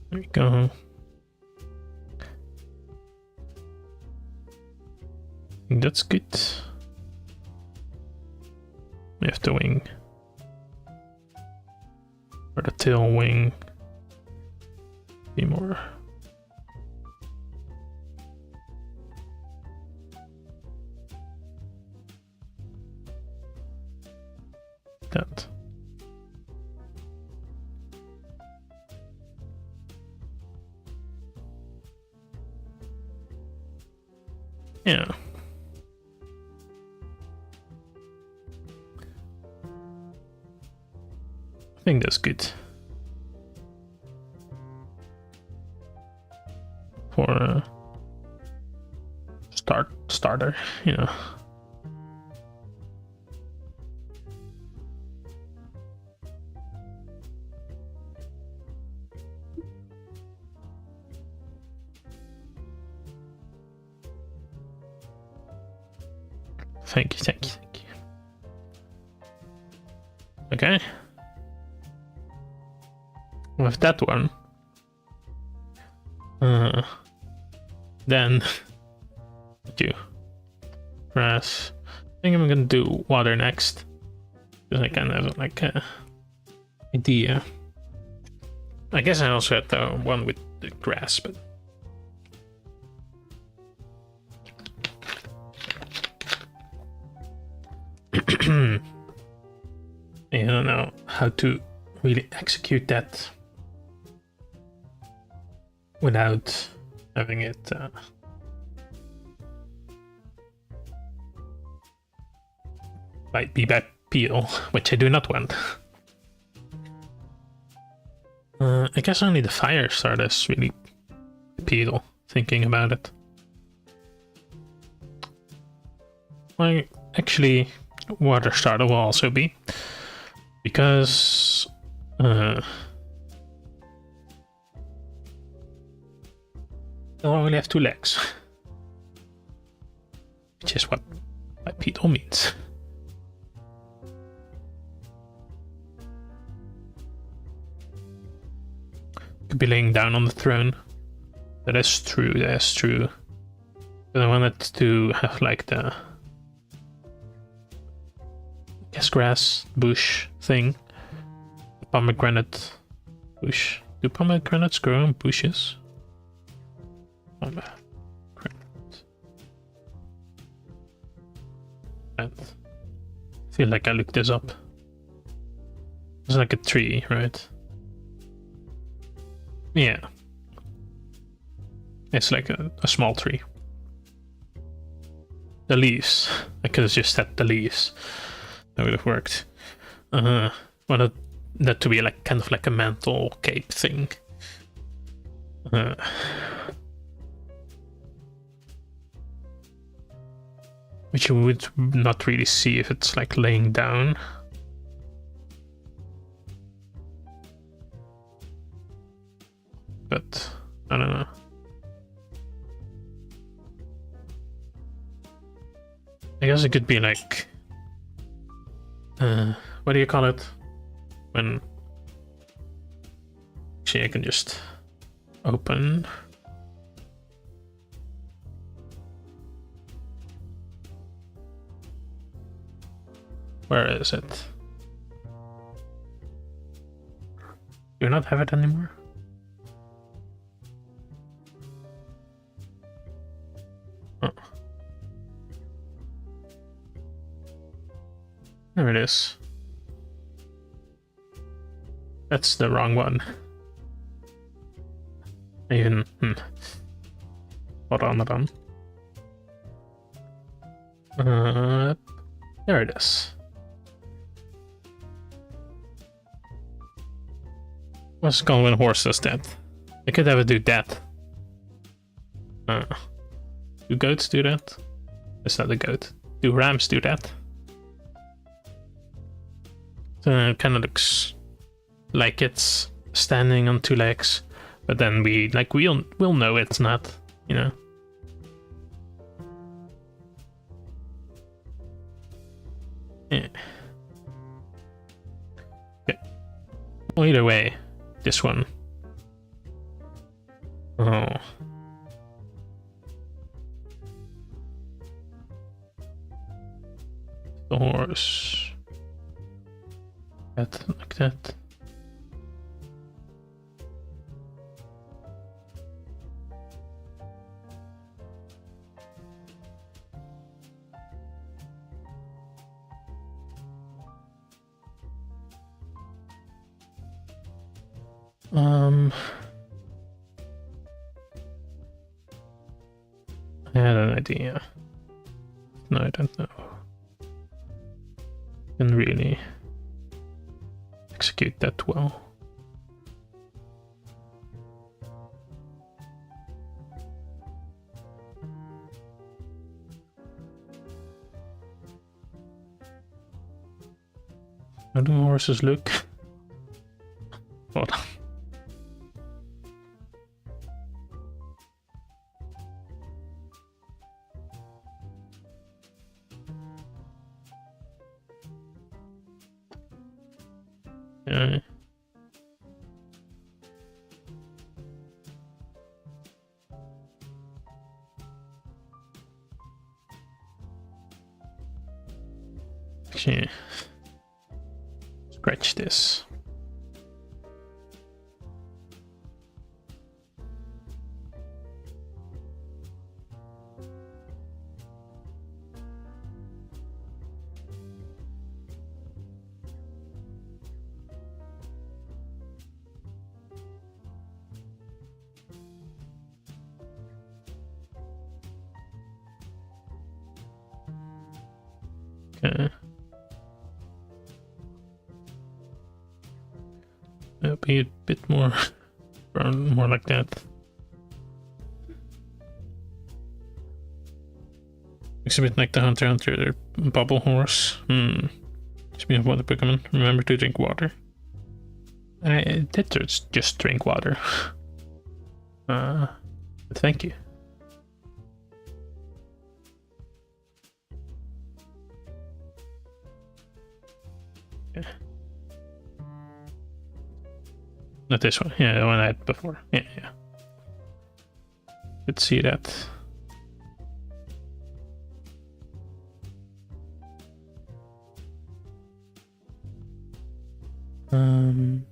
There we go. I think that's good. We have the wing. Or the tail wing. Be more. That. Yeah. I think that's good. For a starter, you know. Thank you, thank you, thank you. Okay. With that one. Then do grass. I think I'm gonna do water next. Because I kind of have like a idea. I guess I also had the one with the grass, but I don't know how to really execute that without having it be by peel, which I do not want. I guess only the fire starters really peel, thinking about it. Well, actually, water starter will also be, because they'll only have 2 legs, which is what bipedal means. Could be laying down on the throne. That is true, that is true. But I wanted to have like the grass bush thing. The pomegranate bush. Do pomegranates grow in bushes? Pomegranate. I feel like I looked this up. It's like a tree, right? Yeah. It's like a small tree. The leaves. I could have just said the leaves. That would have worked. Wanted that to be like kind of like a mantle cape thing. Which you would not really see if it's like laying down. But I don't know. I guess it could be like what do you call it? When actually I can just open. Where is it? Do you not have it anymore? Oh. There it is. That's the wrong one. Even hold on. There it is. What's called when a horse does that? I could have it do that. Do goats do that? It's not a goat. Do rams do that? So it kind of looks like it's standing on 2 legs, but then we'll know it's not, you know. Yeah. Okay. Well, either way, this one Oh. The horse. That, like that. I had an idea. No, I don't know. Can really execute that well. How do horses look? Hold on. Yeah. Actually, scratch this. Okay. It'll be a bit more brown, more like that. Looks a bit like the Hunter x Hunter bubble horse. Speaking of water Pokemon, remember to drink water. I did just drink water. Thank you. Yeah. Not this one. Yeah, the one I had before. Yeah. Let's see that. And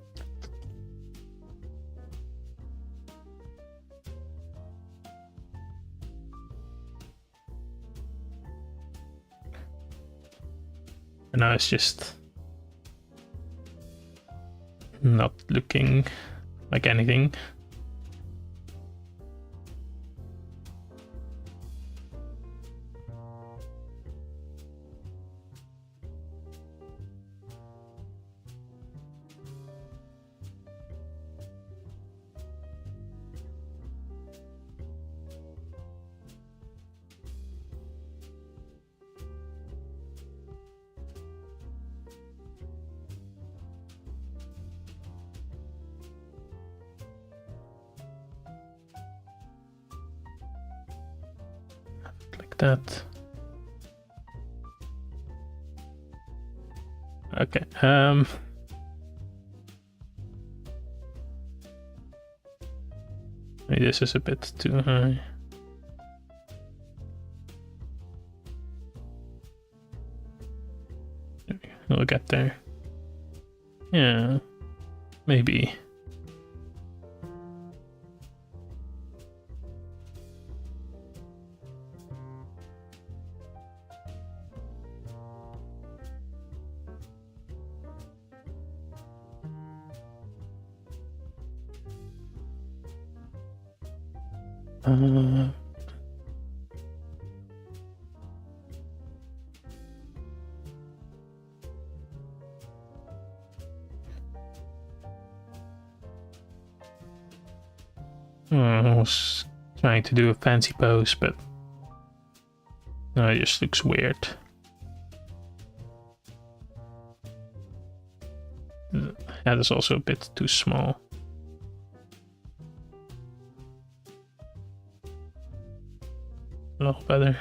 now it's just not looking like anything. Like that. Okay. Maybe this is a bit too high. We'll get there. Yeah, maybe. I was trying to do a fancy pose, but no, it just looks weird. The head is also a bit too small. A lot better.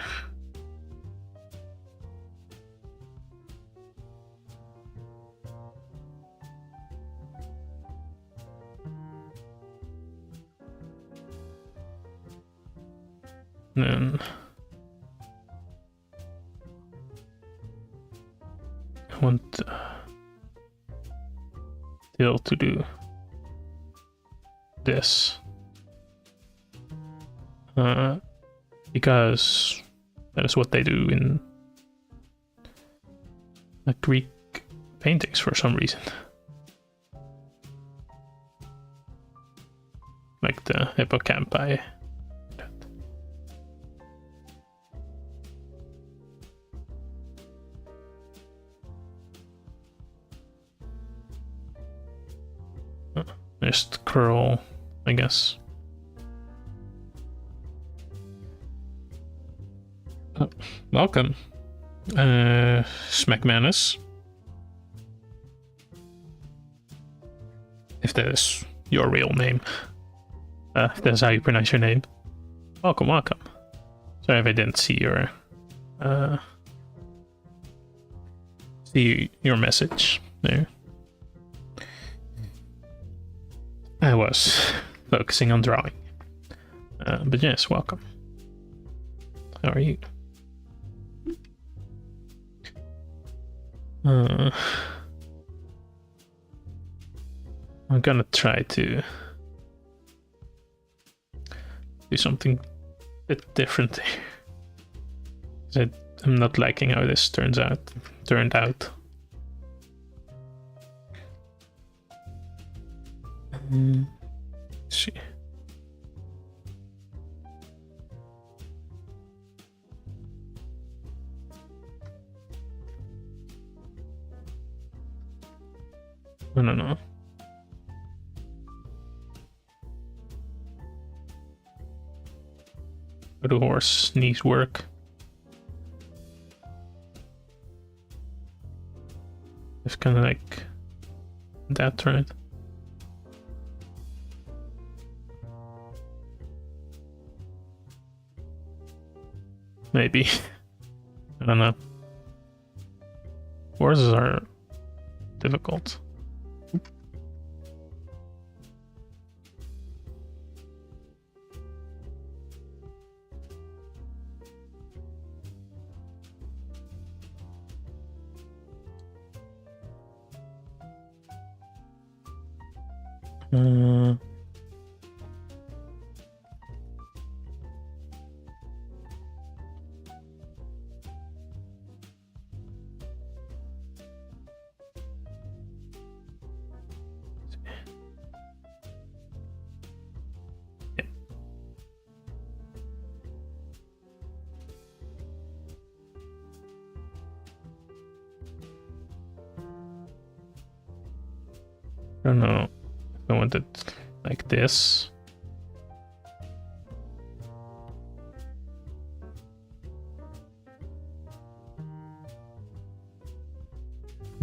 then I want Dill to do this. Because that is what they do in Greek paintings for some reason. Like the hippocampi. Just curl, I guess. Oh, welcome, Smackmanus. If that is your real name. If that's how you pronounce your name. Welcome, welcome. Sorry if I didn't see your message there. I was focusing on drawing. But yes, welcome. How are you? I'm gonna try to do something a bit different. I'm not liking how this turned out. Let's see. I don't know. How do horse knees work? It's kind of like that, right? Maybe. I don't know. Horses are difficult. I don't know if I want it like this.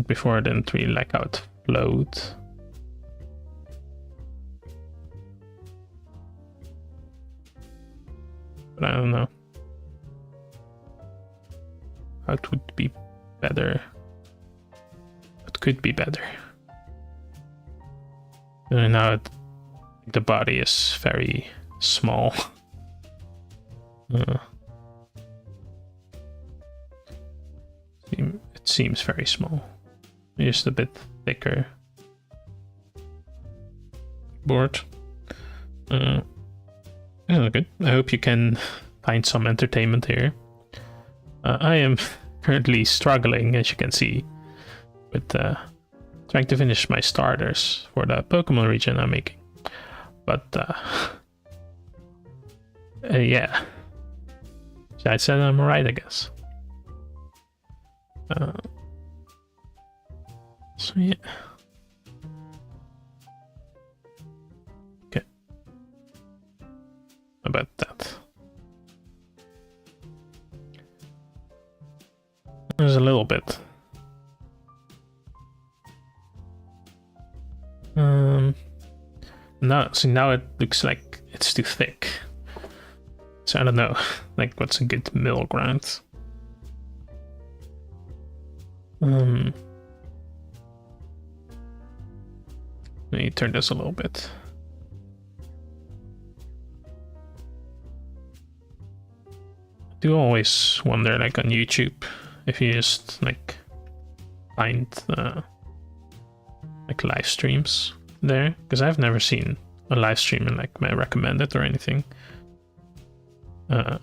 Before I didn't really like how it flowed. But I don't know how it would be better. It could be better. And now the body is very small. It seems very small. Just a bit thicker board. Good. I hope you can find some entertainment here. I am currently struggling, as you can see, with trying to finish my starters for the Pokémon region I'm making. But yeah, I said I'm right, I guess. So yeah. Okay. About that. There's a little bit. Now it looks like it's too thick. So I don't know, like what's a good middle ground. Let me turn this a little bit. do always wonder, like on YouTube, if you just like find like live streams there, because I've never seen a live stream in like my recommended or anything. Yeah,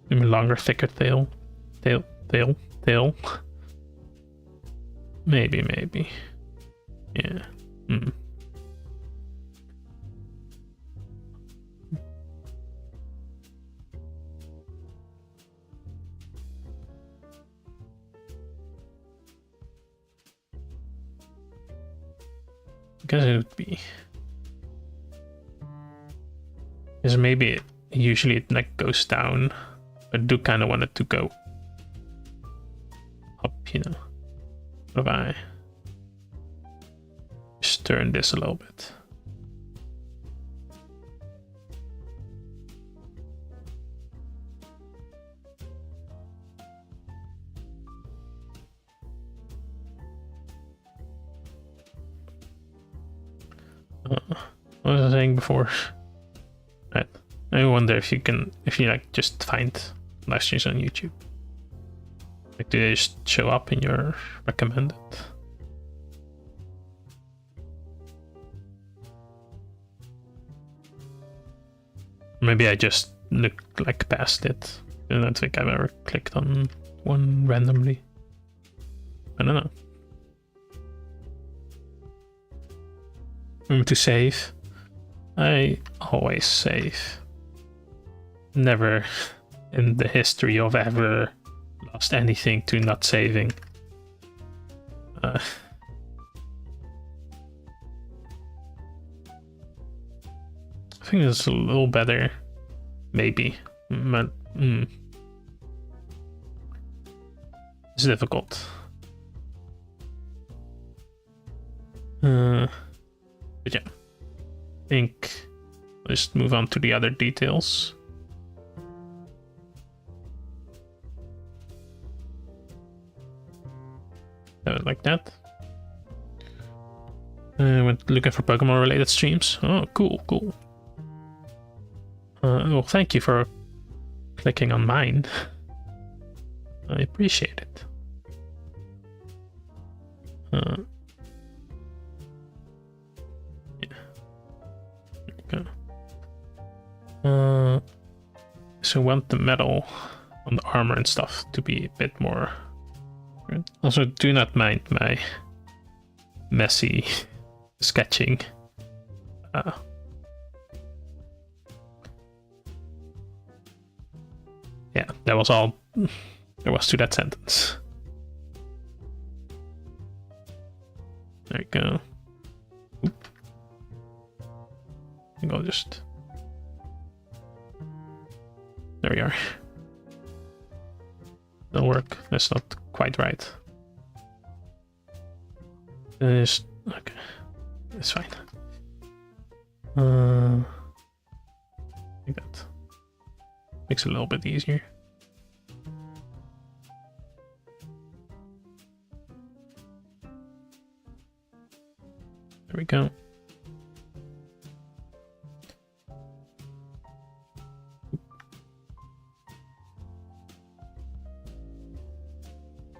maybe longer, thicker tail. Maybe. Yeah. I guess it would be. Because maybe usually it like goes down, but I do kind of want it to go up, you know. What if I just turn this a little bit? What was I saying before? Right. I wonder if you like just find live streams on YouTube. Like, do they just show up in your recommended? Maybe I just look like past it. I don't think I've ever clicked on one randomly. I don't know. Remember to save. I always save. Never in the history of ever lost anything to not saving. I think it's a little better, maybe, but it's difficult. But yeah, I think I'll just move on to the other details. Have it like that. I went looking for Pokemon related streams. Oh, cool. Well, thank you for clicking on mine. I appreciate it. Yeah. There you go. So I want the metal on the armor and stuff to be a bit more. Also, do not mind my messy sketching. Yeah, that was all there was to that sentence. There you go. Oop. I think I'll just... There we are. That'll work. That's not quite right. Just... Okay. It's fine. I think that makes it a little bit easier. There we go.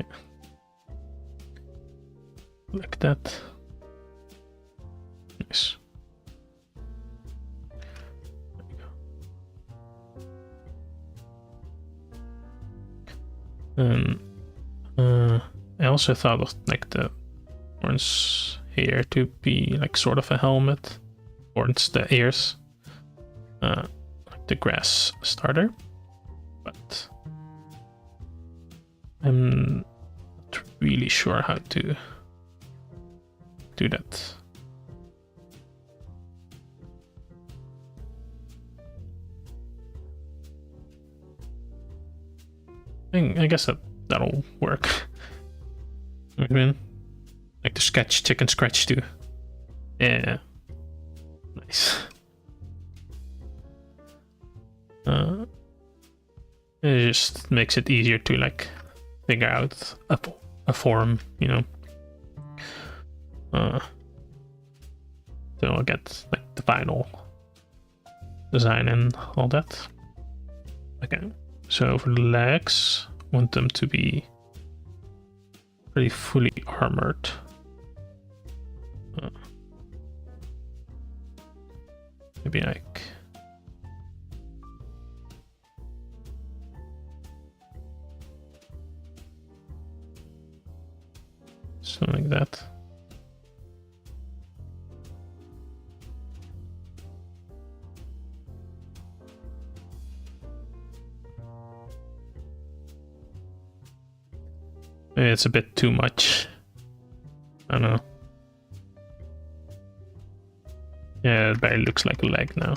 Yeah. Like that. Nice. There we go. I also thought of like the horns here to be like sort of a helmet. Horns, the ears. Like the grass starter. But I'm not really sure how to do that. I guess that'll work. I mean, like the sketch, chicken scratch too. Yeah, nice. It just makes it easier to like figure out a form, you know. So I'll get like the final design and all that. Okay, so for the legs, I want them to be pretty fully armored. Maybe like something like that. Maybe it's a bit too much. I don't know. Yeah, it barely looks like a leg now.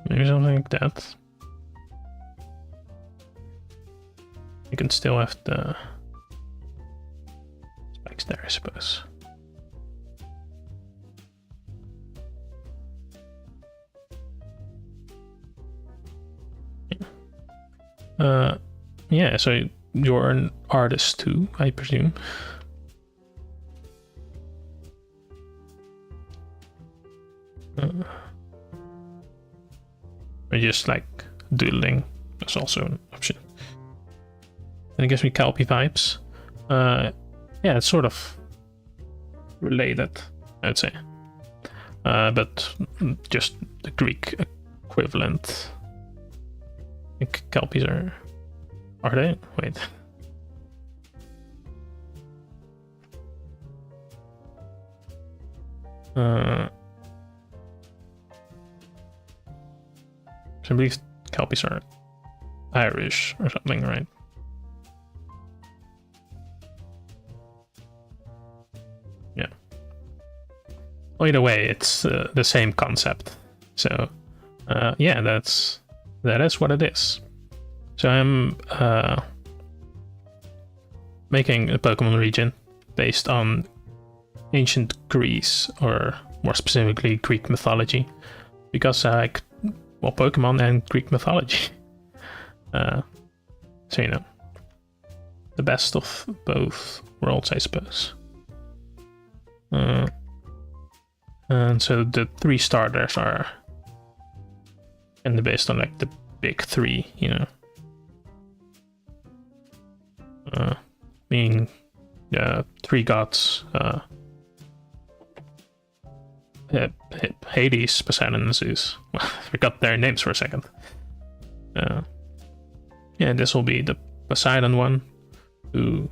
Maybe something like that. You can still have the spikes there, I suppose. Yeah, so you're an artist too, I presume. Or just like doodling, that's also an option. And it gives me Kelpie vibes. Yeah, it's sort of related, I would say. But just the Greek equivalent. I think Kelpies are they? Wait. So I believe Kelpies are Irish or something, right? Yeah. Well, either way, it's the same concept. So yeah, that is what it is. So I'm making a Pokemon region based on ancient Greece, or more specifically Greek mythology, because I like, well, Pokemon and Greek mythology. So, you know, the best of both worlds, I suppose. And so the 3 starters are based on like the big 3, you know. Meaning 3 gods, Hades, Poseidon, and Zeus. Well, I forgot their names for a second. Yeah, this will be the Poseidon one, whose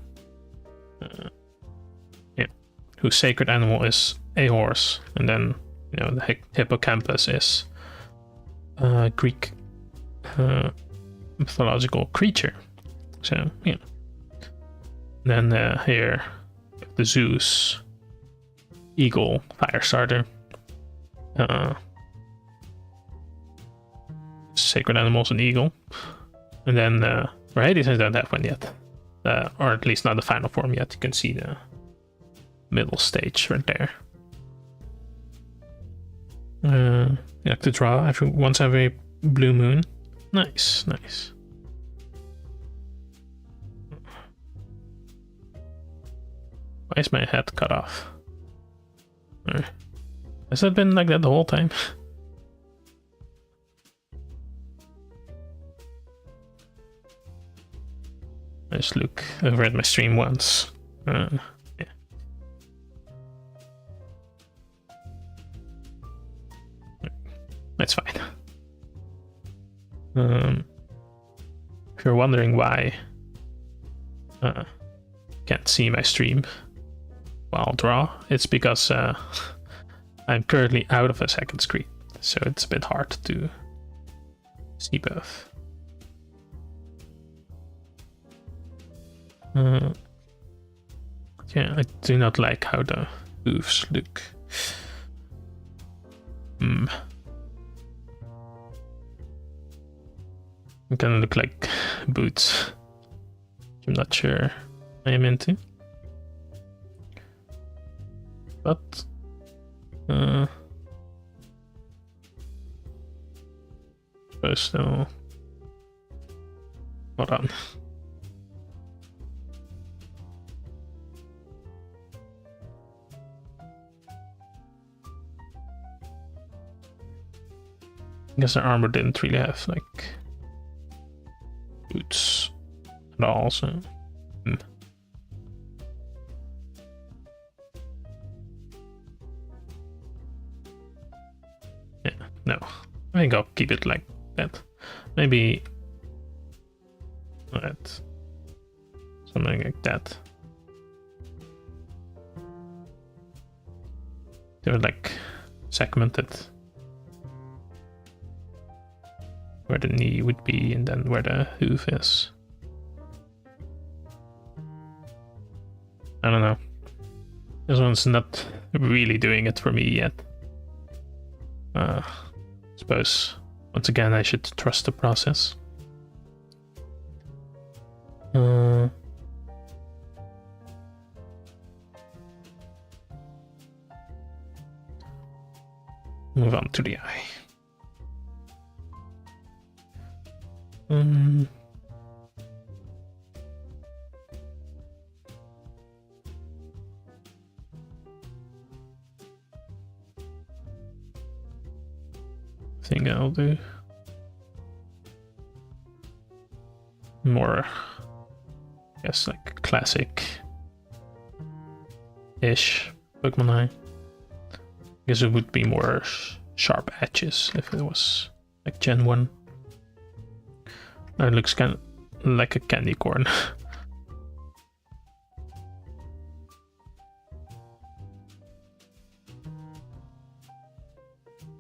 sacred animal is a horse, and then, you know, the hippocampus is a Greek mythological creature. So, you know. Then here, the Zeus eagle fire starter. Sacred animals and eagle. And then for Hades, I don't have one yet. Or at least not the final form yet. You can see the middle stage right there. You have to draw once every blue moon. Nice, nice. Why is my head cut off? Has that been like that the whole time? I just look over at my stream once. Yeah. That's fine. If you're wondering why can't see my stream while I'll draw, it's because I'm currently out of a second screen, so it's a bit hard to see both. Yeah, I do not like how the hooves look. It kind of look like boots. I'm not sure I am into. But suppose so. Hold on. I guess their armor didn't really have like boots at all, so yeah, no. I think I'll keep it like that. Maybe that. Something like that. They're like segmented. Where the knee would be and then where the hoof is. I don't know. This one's not really doing it for me yet. Suppose once again I should trust the process. Move on to the eye. I think I'll do more, I guess, like classic-ish Pokemon eye. I guess it would be more sharp edges if it was like Gen 1. Now it looks kind of like a candy corn.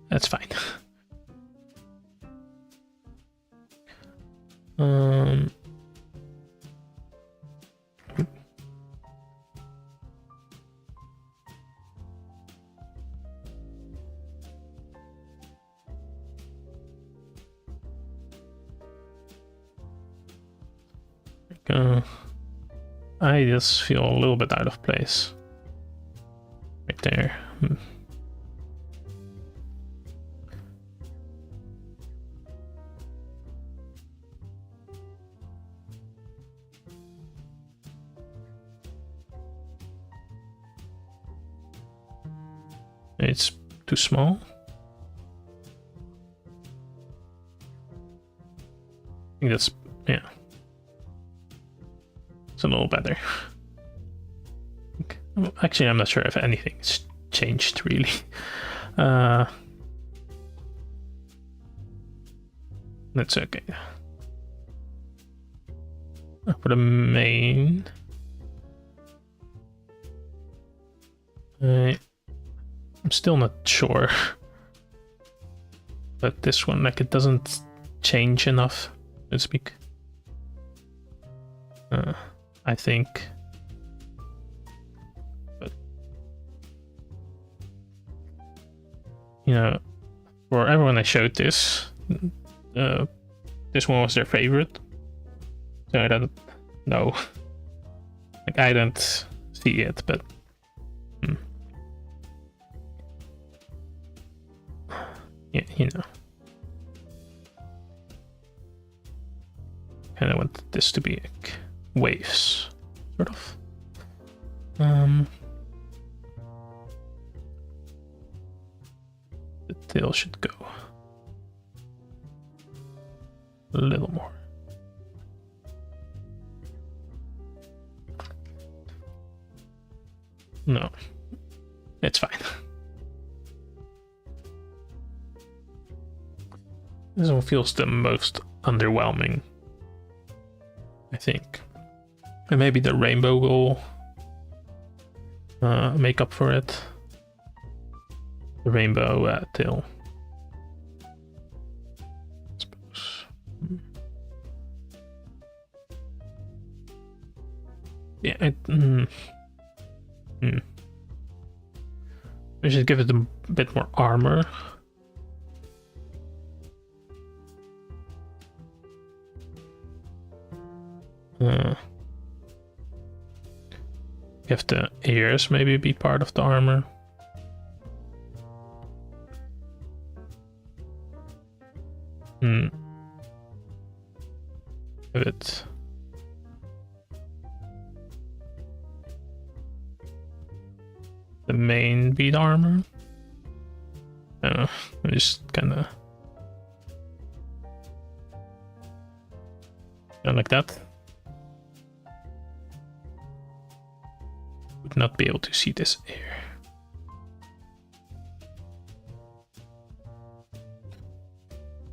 That's fine. I just feel a little bit out of place. Right there. It's too small. I think that's, yeah. It's a little better. Okay. Well, actually, I'm not sure if anything's changed really. That's okay. For the main, I'm still not sure. But this one, like, it doesn't change enough, so to speak. I think. But, you know, for everyone I showed this, this one was their favorite. So I don't know. Like, I don't see it, but yeah, you know. Kind of want this to be like waves, sort of. The tail should go a little more. No, it's fine. This one feels the most underwhelming, I think. And maybe the rainbow will make up for it. The rainbow tail. I suppose. Yeah, we should give it a bit more armor. Have the ears maybe be part of the armor. Give it the main bead armor. I just kind of like that. Would not be able to see this here.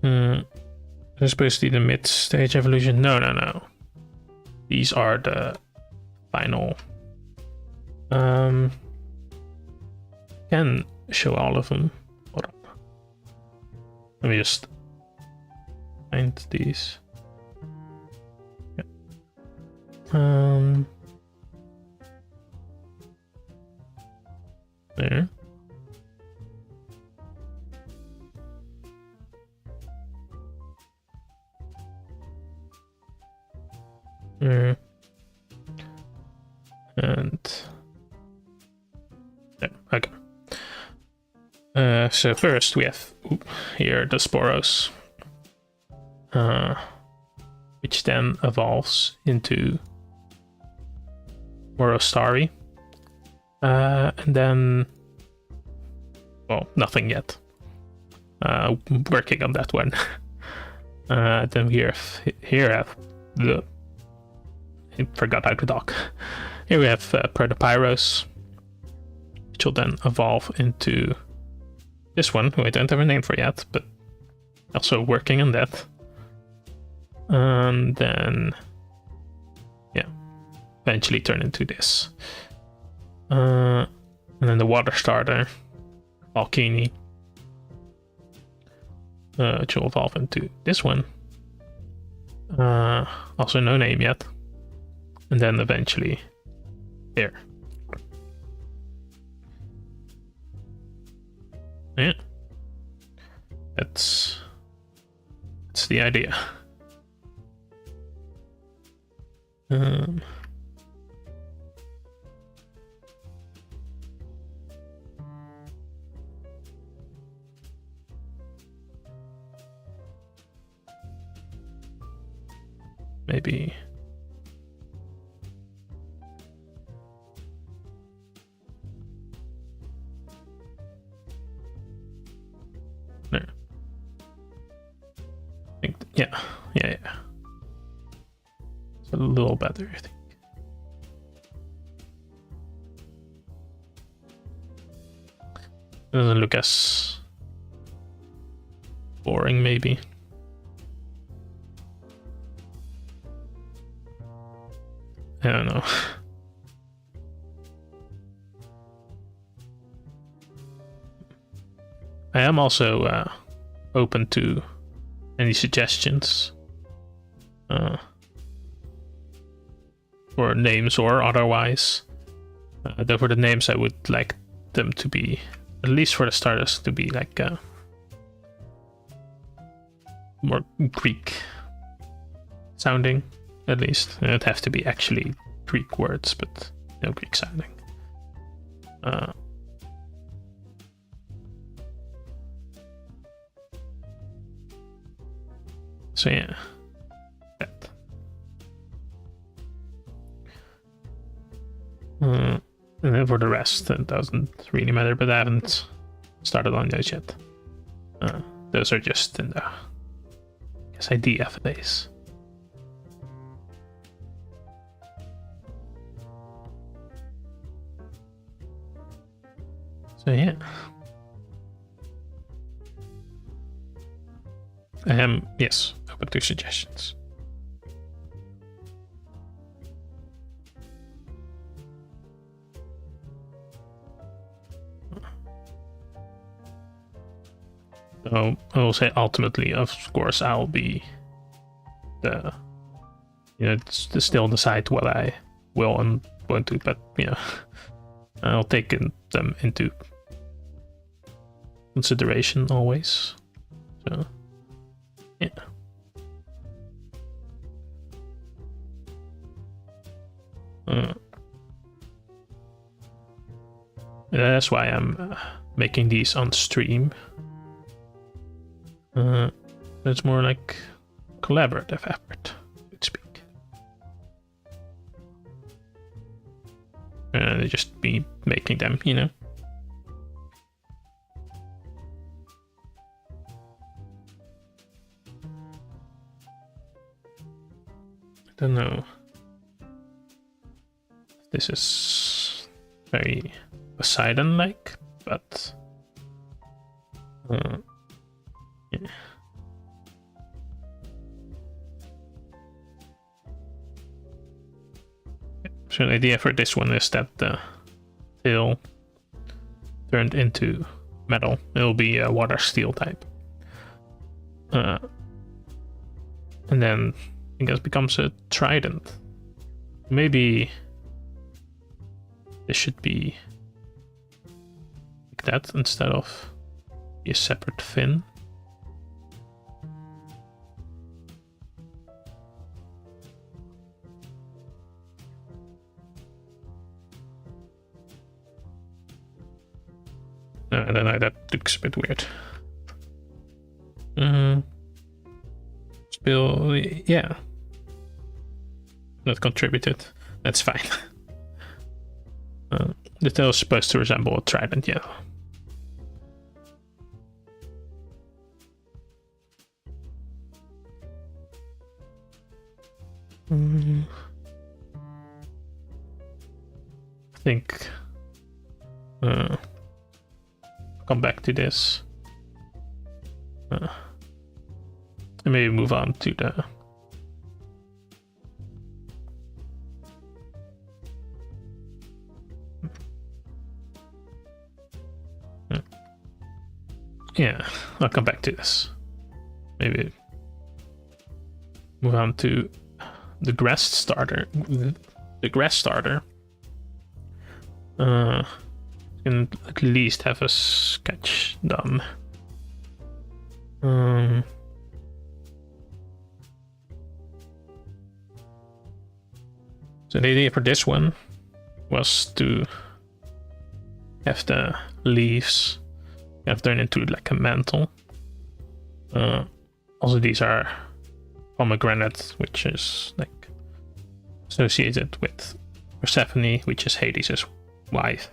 This is supposed to be the mid-stage evolution. No. These are the final. Can show all of them. Hold on. Let me just find these. Yeah. There. And yeah, okay. So first we have here the Sporos, which then evolves into Morostari, and then, well, nothing yet. Working on that one. Then we have the. I forgot how to talk. Here we have Protopyros, which will then evolve into this one, who I don't have a name for yet, but also working on that. And then, yeah, eventually turn into this. And then the water starter, Valkini, which will evolve into this one. Also no name yet. And then eventually here. Yeah. That's the idea. Maybe there. I think yeah. It's a little better, I think. It doesn't look as boring, maybe. I don't know. I am also open to any suggestions for names or otherwise. Though for the names, I would like them to be, at least for the starters, to be like more Greek sounding. At least it'd have to be actually Greek words, but no Greek sounding. So yeah, that. And then for the rest, it doesn't really matter. But I haven't started on those yet. Those are just in the, I guess, idea phase. So yeah, I am, yes, open to suggestions. So I will say ultimately, of course, I'll be the, still decide what I will and won't do, but I'll take them into consideration always. So yeah. That's why I'm making these on stream. It's more like collaborative effort, so to speak. Just be making them, don't know. This is very Poseidon-like, but yeah. So the idea for this one is that the tail turned into metal. It'll be a water steel type. And then I guess becomes a trident. Maybe this should be like that instead of a separate fin. I don't know, that looks a bit weird. Spill, yeah. Not contributed. That's fine. The tail is supposed to resemble a trident, yeah. I think come back to this. And maybe move on to the yeah, I'll come back to this. Maybe move on to the grass starter. The grass starter. Can at least have a sketch done. So the idea for this one was to have the leaves kind of turn into like a mantle. Also, these are pomegranate, which is like associated with Persephone, which is Hades' wife.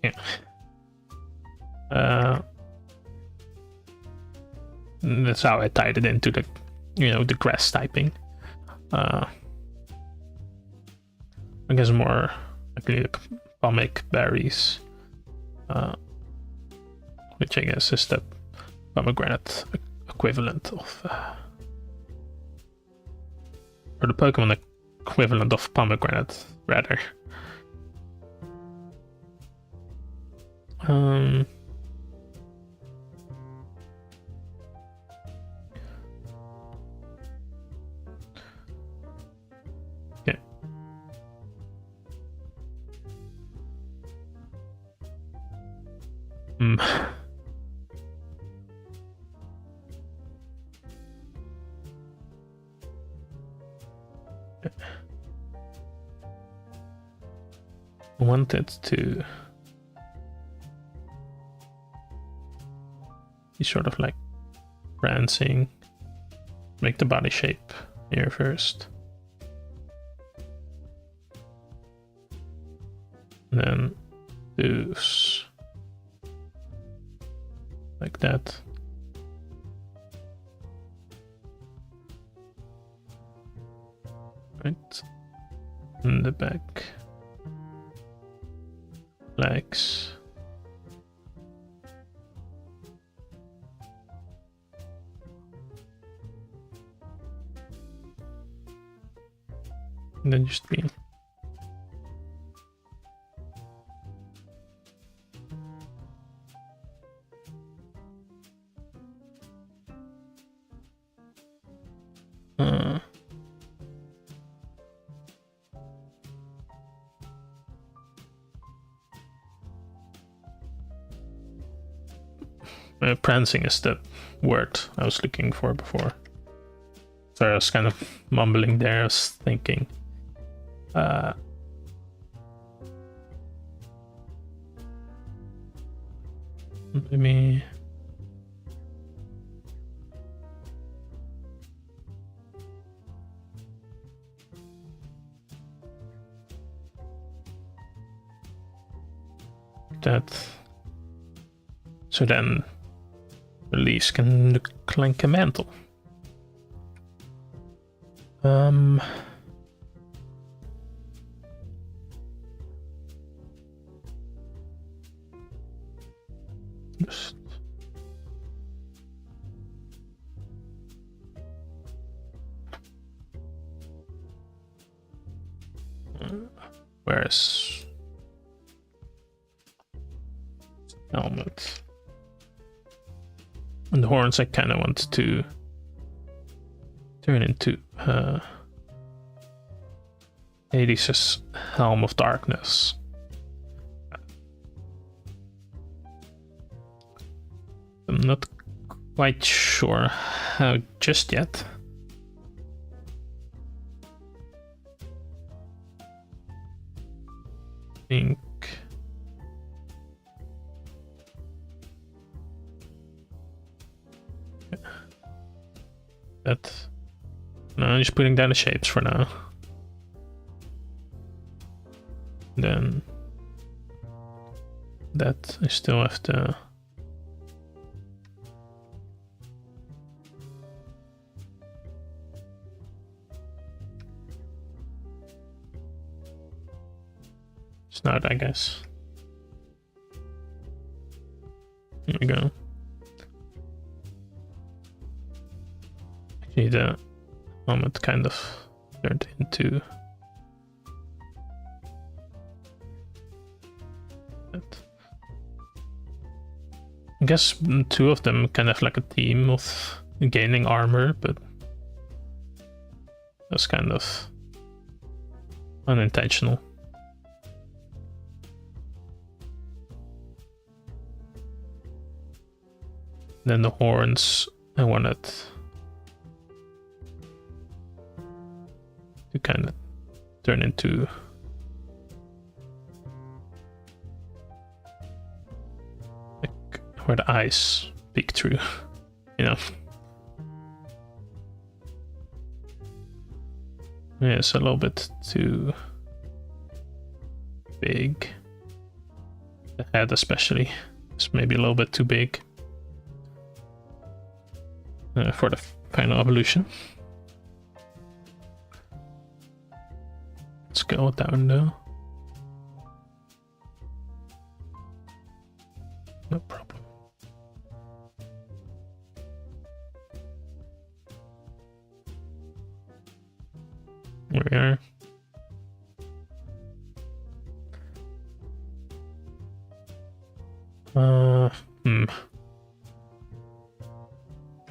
Yeah. That's how I tied it into the, the grass typing. I guess more like pomic berries, which I guess is the pomegranate equivalent of, or the Pokemon equivalent of pomegranate, rather. Yeah. I wanted to be sort of like prancing, make the body shape here first, and then do like that. Right in the back, legs. And then just be prancing is the word I was looking for before. Sorry, I was kind of mumbling there. I was thinking. Let me. That. So then the leaves can look like a mantle. Um. Just where's helmet? And the horns I kind of want to turn into Hades' Helm of Darkness. I'm not quite sure how just yet. I think that. No, I'm just putting down the shapes for now. Then that I still have to. Snout, I guess. There we go. Actually, the helmet kind of turned into that. I guess two of them kind of like a theme of gaining armor, but that's kind of unintentional. Then the horns, I wanted to kind of turn into like where the eyes peek through, you know. Yeah, it's a little bit too big. The head especially is maybe a little bit too big. For the final evolution. Let's go down though. No problem. Here we are.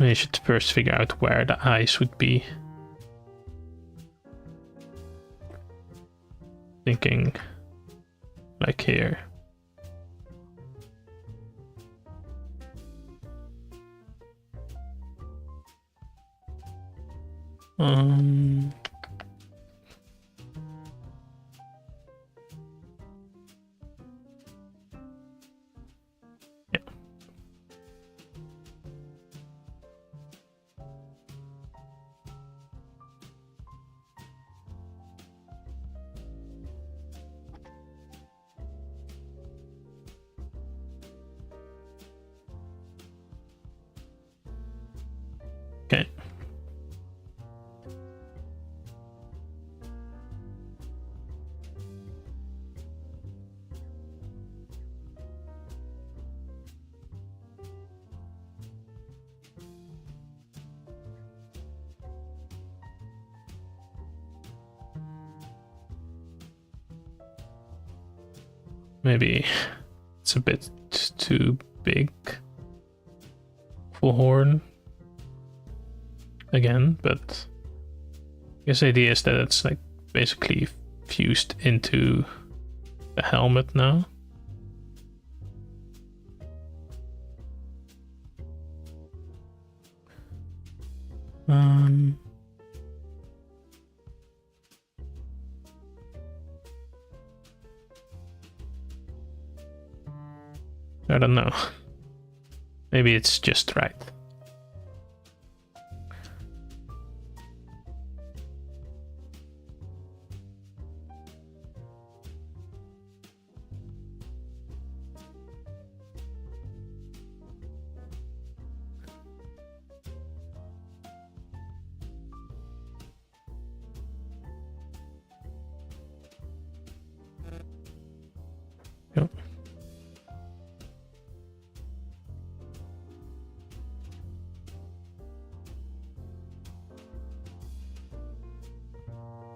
We should first figure out where the eyes would be. Thinking like here. Okay. Maybe it's a bit too big. Full horn. Again, but I guess the idea is that it's like basically fused into the helmet now. I don't know. Maybe it's just right.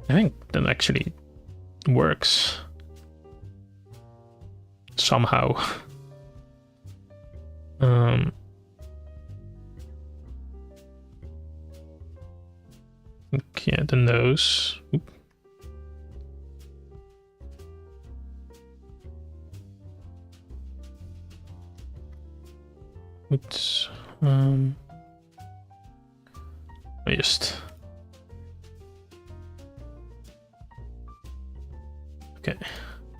I think that actually works somehow. Okay, the nose. Oop. Oops. I just. Okay.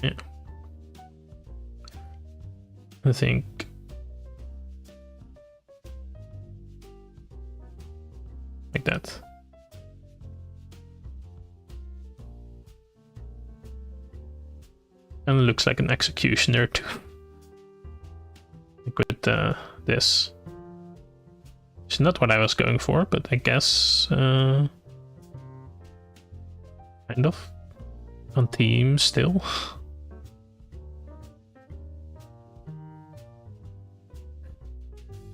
Yeah. I think. Like that. And it looks like an executioner too. Like with this. It's not what I was going for, but I guess kind of on theme still.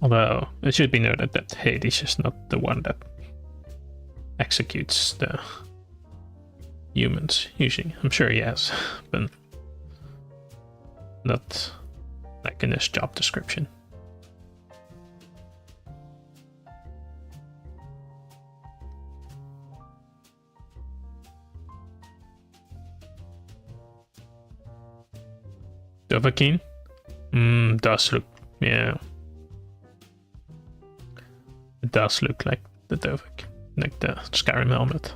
Although it should be noted that Hades is not the one that executes the humans usually. I'm sure he has, but not like in his job description. Dovahkiin? Does look, yeah. It does look like the Dovahkiin, like the Skyrim helmet.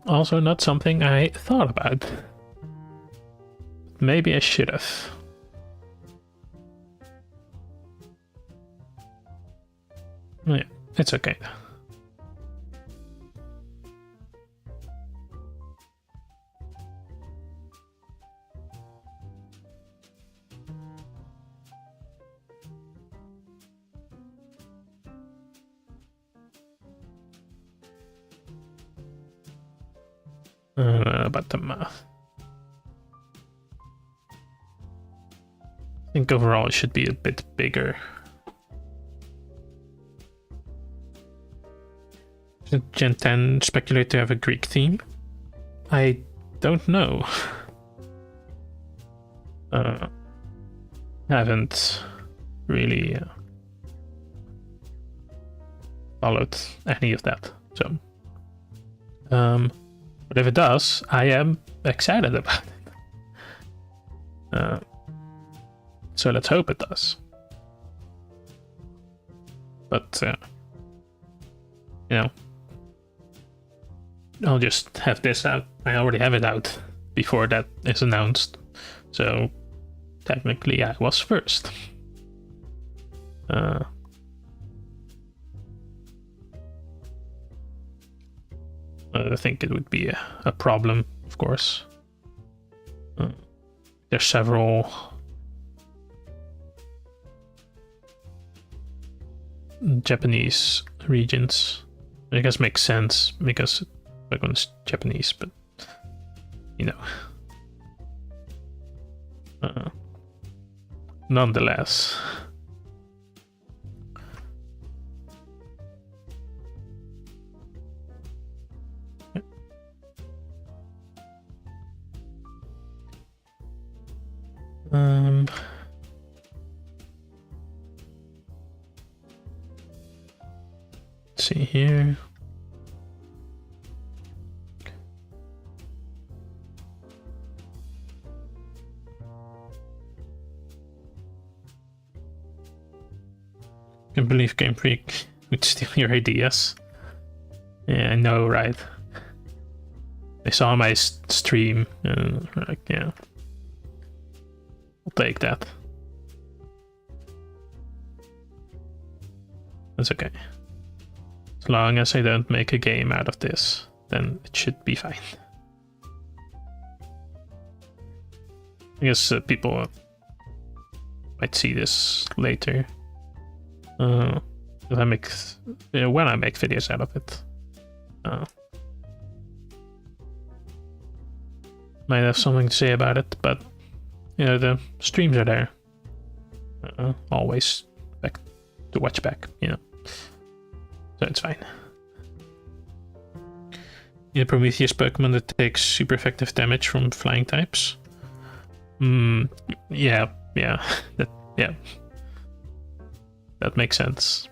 Also not something I thought about. Maybe I should have. Yeah, it's okay. About the math. I think overall it should be a bit bigger. Should Gen 10 speculate to have a Greek theme? I don't know. Haven't really followed any of that, so but if it does, I am excited about it. So let's hope it does. But you know, I'll just have this out. I already have it out before that is announced, so technically I was first. I think it would be a problem, of course. There's several Japanese regions. I guess makes sense because Pokemon's Japanese, but you know. Nonetheless. Let's see here. Can't believe Game Freak would steal your ideas. Yeah, I know, right? They saw my stream and like, yeah. I'll take that. That's okay. As long as I don't make a game out of this, then it should be fine. I guess people might see this later. If I make, when I make videos out of it. Might have something to say about it, but you know, the streams are there. Always back to watch back, you know. So it's fine. Yeah, Prometheus Pokemon that takes super effective damage from flying types. Yeah. Yeah. That makes sense.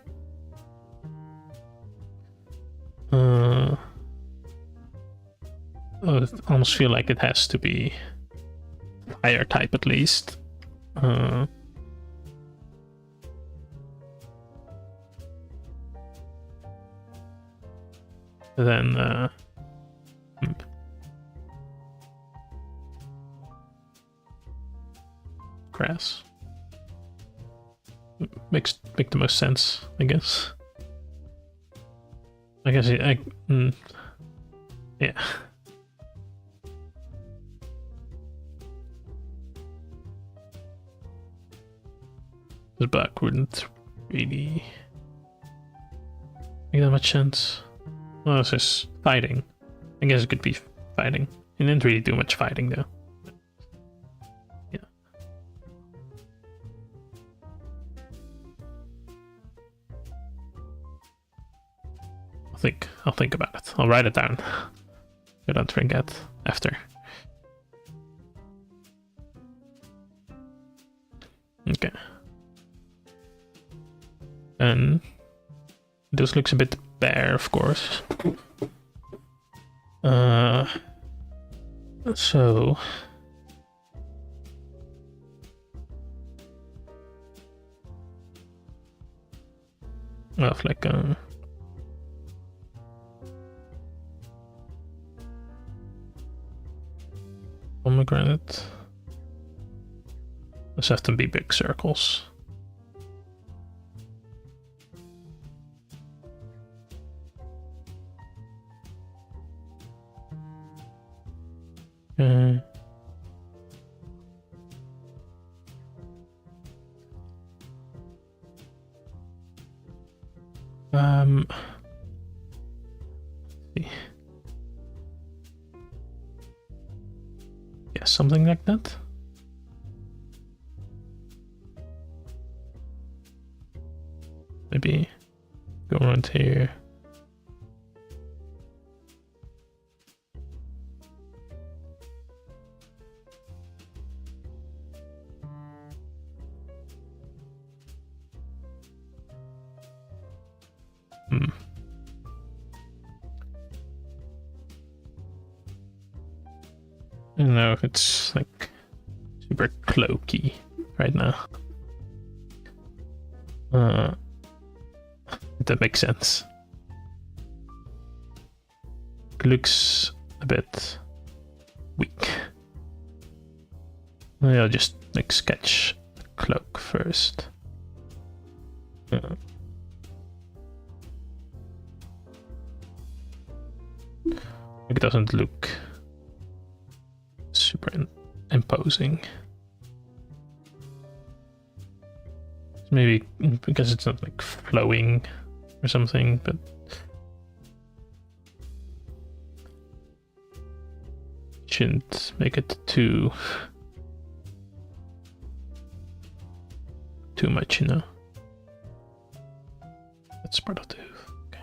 I almost feel like it has to be fire type at least. Then grass make the most sense, I guess. Yeah. The bug wouldn't really make that much sense. Well, this is fighting. I guess it could be fighting. It didn't really do much fighting though. Yeah. I'll think about it. I'll write it down. I don't forget after. Okay. And this looks a bit bare, of course. So I have like a pomegranate. Let's have them be big circles. Okay. See. Yeah, something like that. Maybe go around here. I don't know if it's like super cloaky right now. That makes sense. It looks a bit weak. I'll just like sketch the cloak first. It doesn't look super imposing. Maybe because it's not like flowing or something, but shouldn't make it too much, you know. That's part of the hoof. Okay.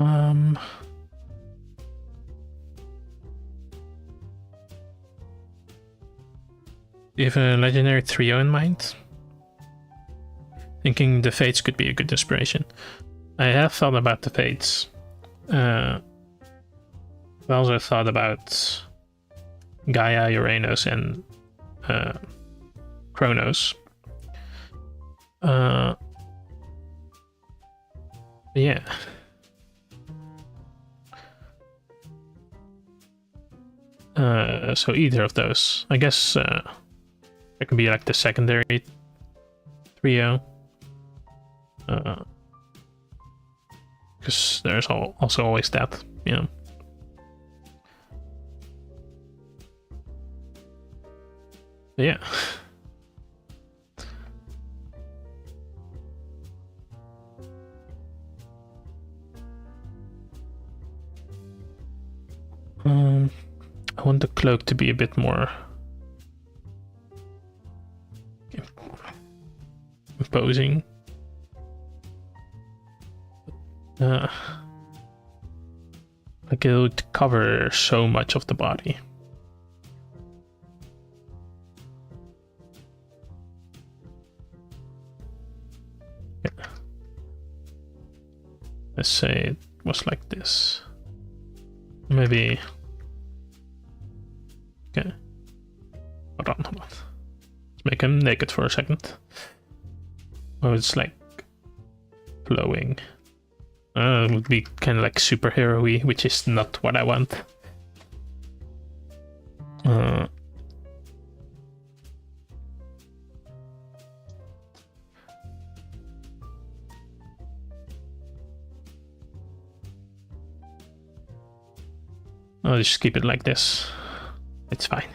Um, do you have a legendary trio in mind? Thinking the Fates could be a good inspiration. I have thought about the Fates. I also thought about Gaia, Uranus, and Kronos. Yeah. So either of those. I guess it can be like the secondary trio. Because there's also always that, you know. But yeah. I want the cloak to be a bit more imposing. Like it would cover so much of the body. Yeah. Let's say it was like this. Maybe. Okay. Hold on. Let's make him naked for a second. Oh, it's like flowing. It would be kind of like superhero-y, which is not what I want. I'll just keep it like this. It's fine.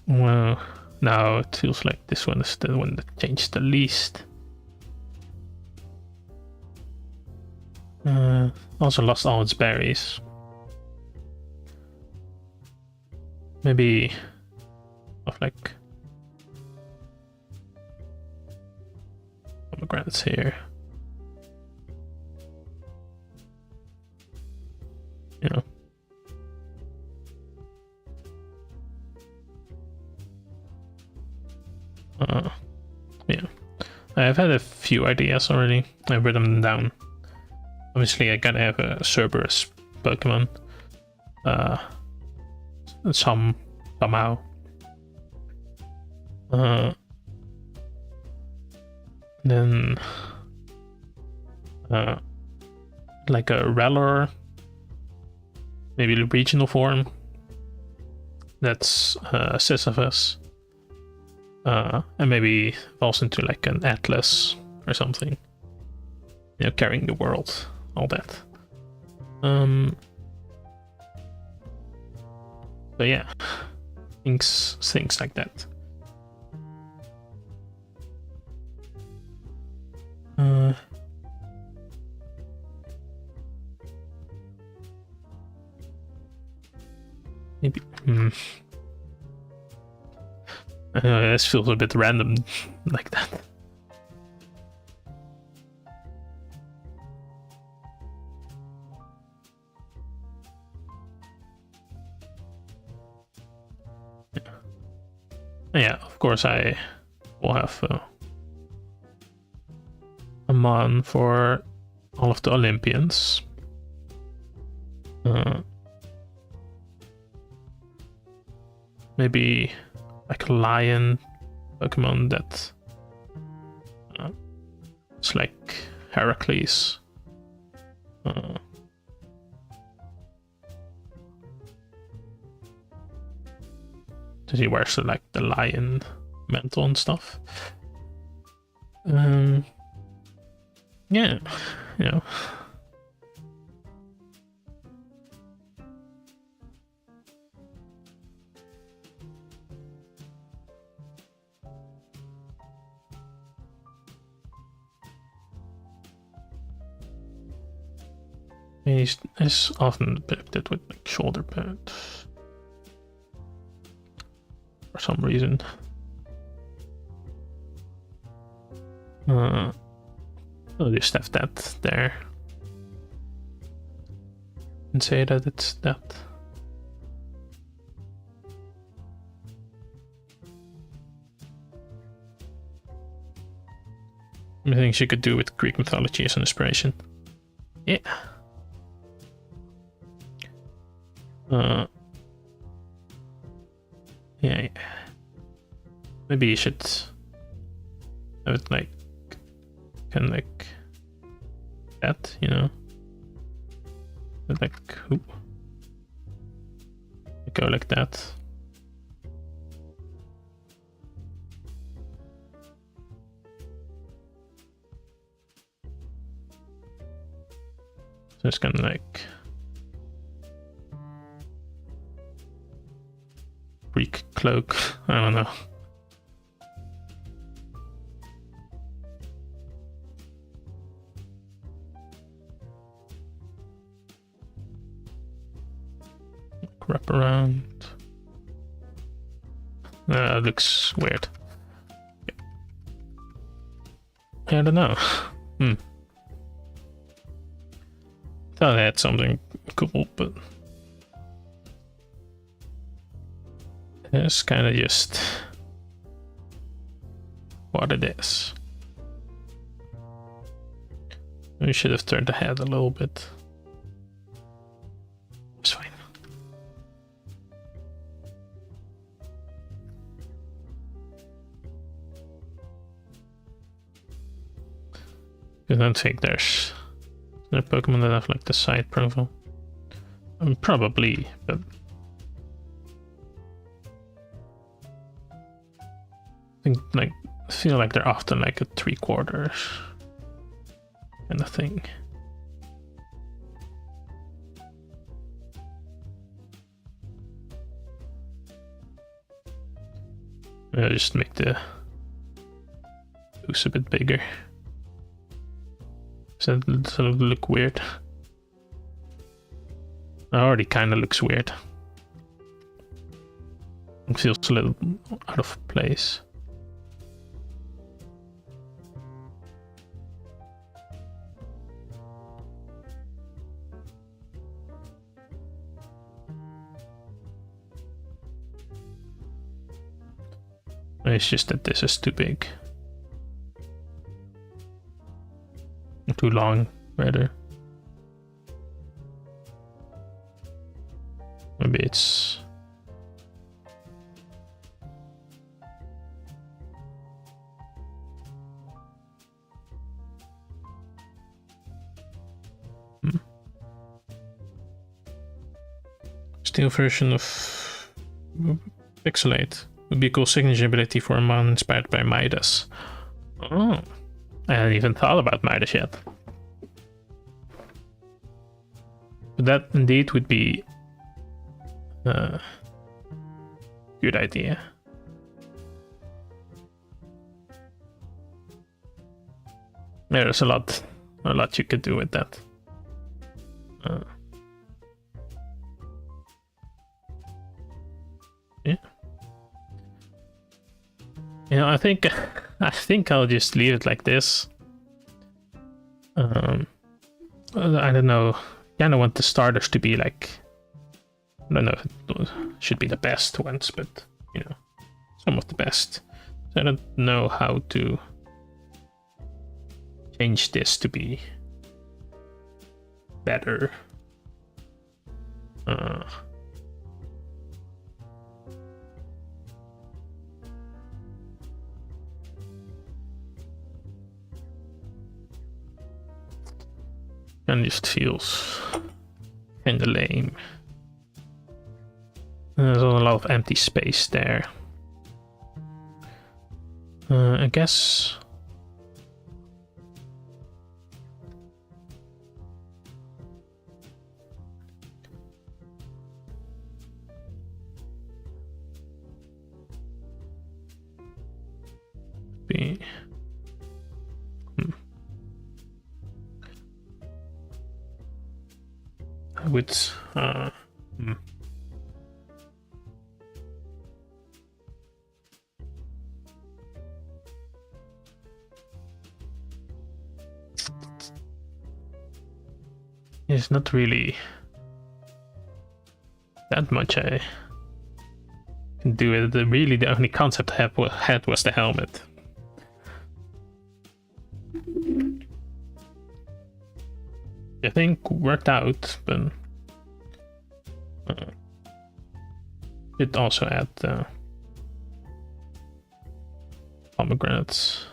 Well, now it feels like this one is the one that changed the least. Also lost all its berries. Maybe of like pomegranates here. You know. Yeah, I've had a few ideas already. I've written them down. Obviously, I gotta have a Cerberus Pokemon. Somehow. Then like a Rellor, maybe the regional form. That's Sisyphus. And maybe falls into like an Atlas or something. You know, carrying the world, all that. So yeah, things like that. Maybe. This feels a bit random, like that. Yeah, of course I will have a mon for all of the Olympians. Maybe like a lion Pokemon that it's like Heracles. That he wears like the lion mantle and stuff. Yeah, you know. He's often depicted with like shoulder pads for some reason. I'll just have that there and say that it's that. I think she could do with Greek mythology as an inspiration. Yeah. Yeah. Maybe you should have it like kind of like that, you know? Like who? Go like that. So it's kind of like Greek cloak. I don't know. Wrap around. Looks weird. I don't know. Thought I had something cool, but it's kind of just what it is. We should have turned the head a little bit. It's fine. I don't think there's Pokemon that have like the side profile. Probably, but I feel like they're often like a 3/4 kind of thing. I'll just make the boost a bit bigger. So it sort of look weird. It already kind of looks weird. It feels a little out of place. It's just that this is too big. Too long, rather. Maybe it's... Steel version of Pixelate would be a cool signature ability for a mon inspired by Midas. Oh, I hadn't even thought about Midas yet. But that indeed would be a good idea. There's a lot you could do with that. Yeah. You know, I think I'll just leave it like this. I don't know. Kind of want the starters to be like, I don't know if it should be the best ones, but you know, some of the best. So I don't know how to change this to be better. And just feels kind of lame. There's a lot of empty space there. I guess be would. It's not really that much I can do it. Really, the only concept I had was the helmet. I think worked out, but it also add pomegranates.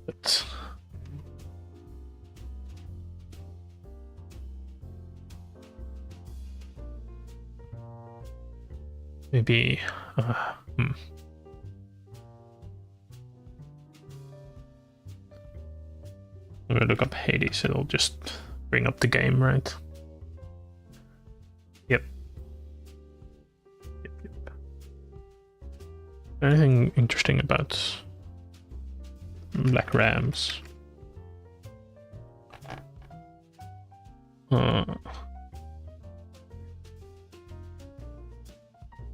But maybe I'm gonna look up Hades, it'll just bring up the game, right? Yep. Anything interesting about black rams?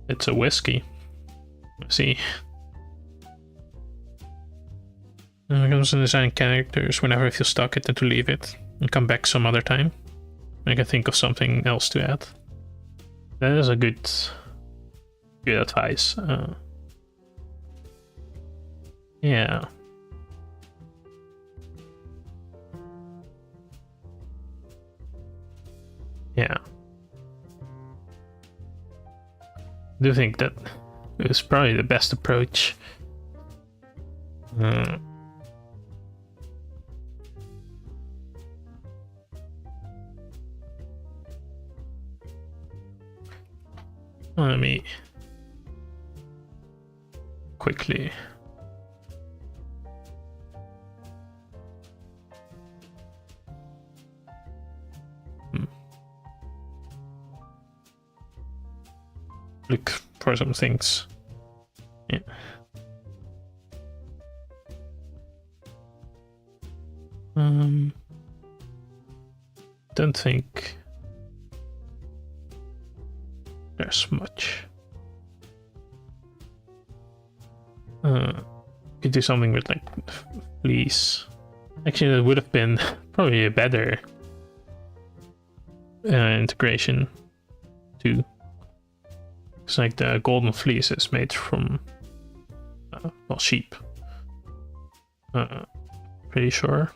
It's a whiskey. Let's see. When it comes to designing characters, whenever I feel stuck, I tend to leave it and come back some other time. I can think of something else to add. That is a good advice. Yeah. Yeah. I do think that is probably the best approach. Let me quickly look for some things. Yeah. Don't think there's much. Could do something with like fleece. Actually, that would have been probably a better integration too. It's like the golden fleece is made from well, sheep. Pretty sure,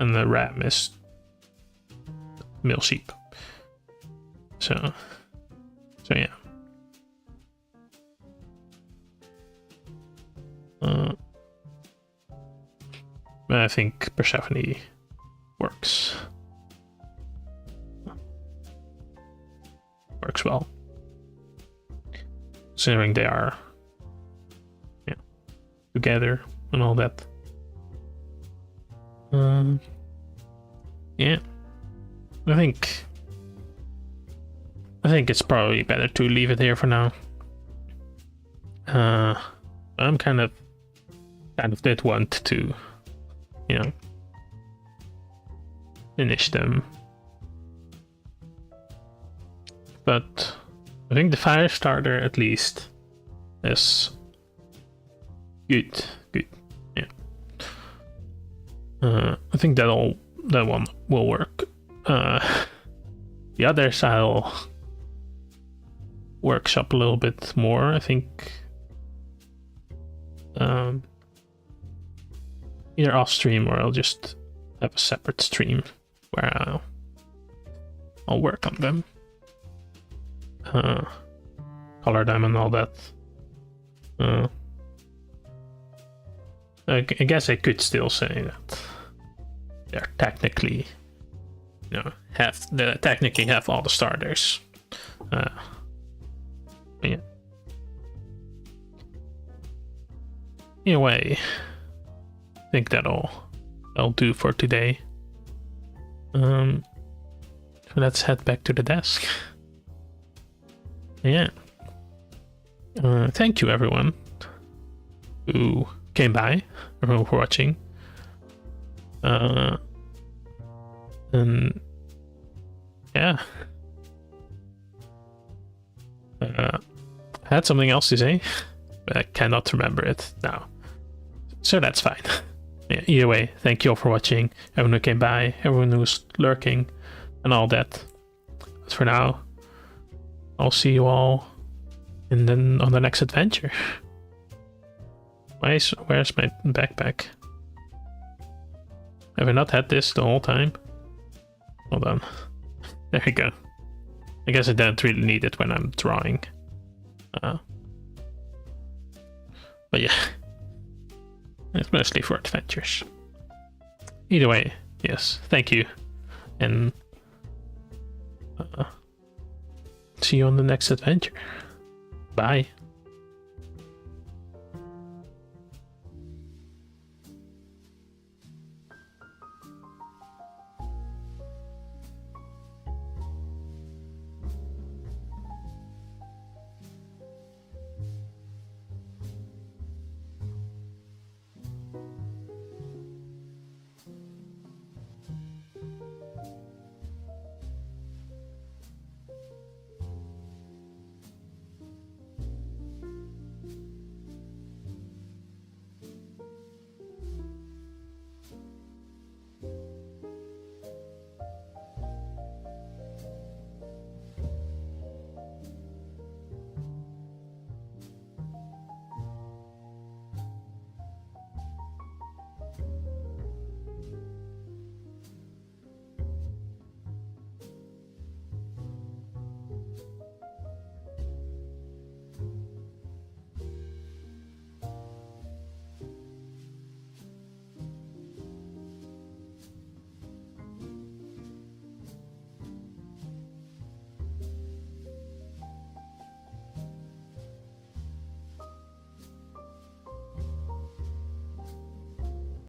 and the ram is male sheep. So yeah. I think Persephone works well, considering they are together and all that. Yeah, I think it's probably better to leave it here for now. I'm kind of did want to, finish them, but I think the fire starter at least is good. Yeah. I think that one will work. The others I'll workshop a little bit more. I think either off stream or I'll just have a separate stream where I'll work on them, color them and all that. I guess I could still say that they're technically, technically have all the starters. Yeah. Anyway, I think that'll do for today. So let's head back to the desk. Yeah. Thank you everyone who came by, everyone for watching. And yeah. I had something else to say, but I cannot remember it now. So that's fine. Yeah, either way, thank you all for watching, everyone who came by, everyone who's lurking, and all that. But for now, I'll see you all on the next adventure. Where's my backpack? Have I not had this the whole time? Hold on. There we go. I guess I don't really need it when I'm drawing. But yeah. It's mostly for adventures. Either way, yes, thank you. And see you on the next adventure. Bye.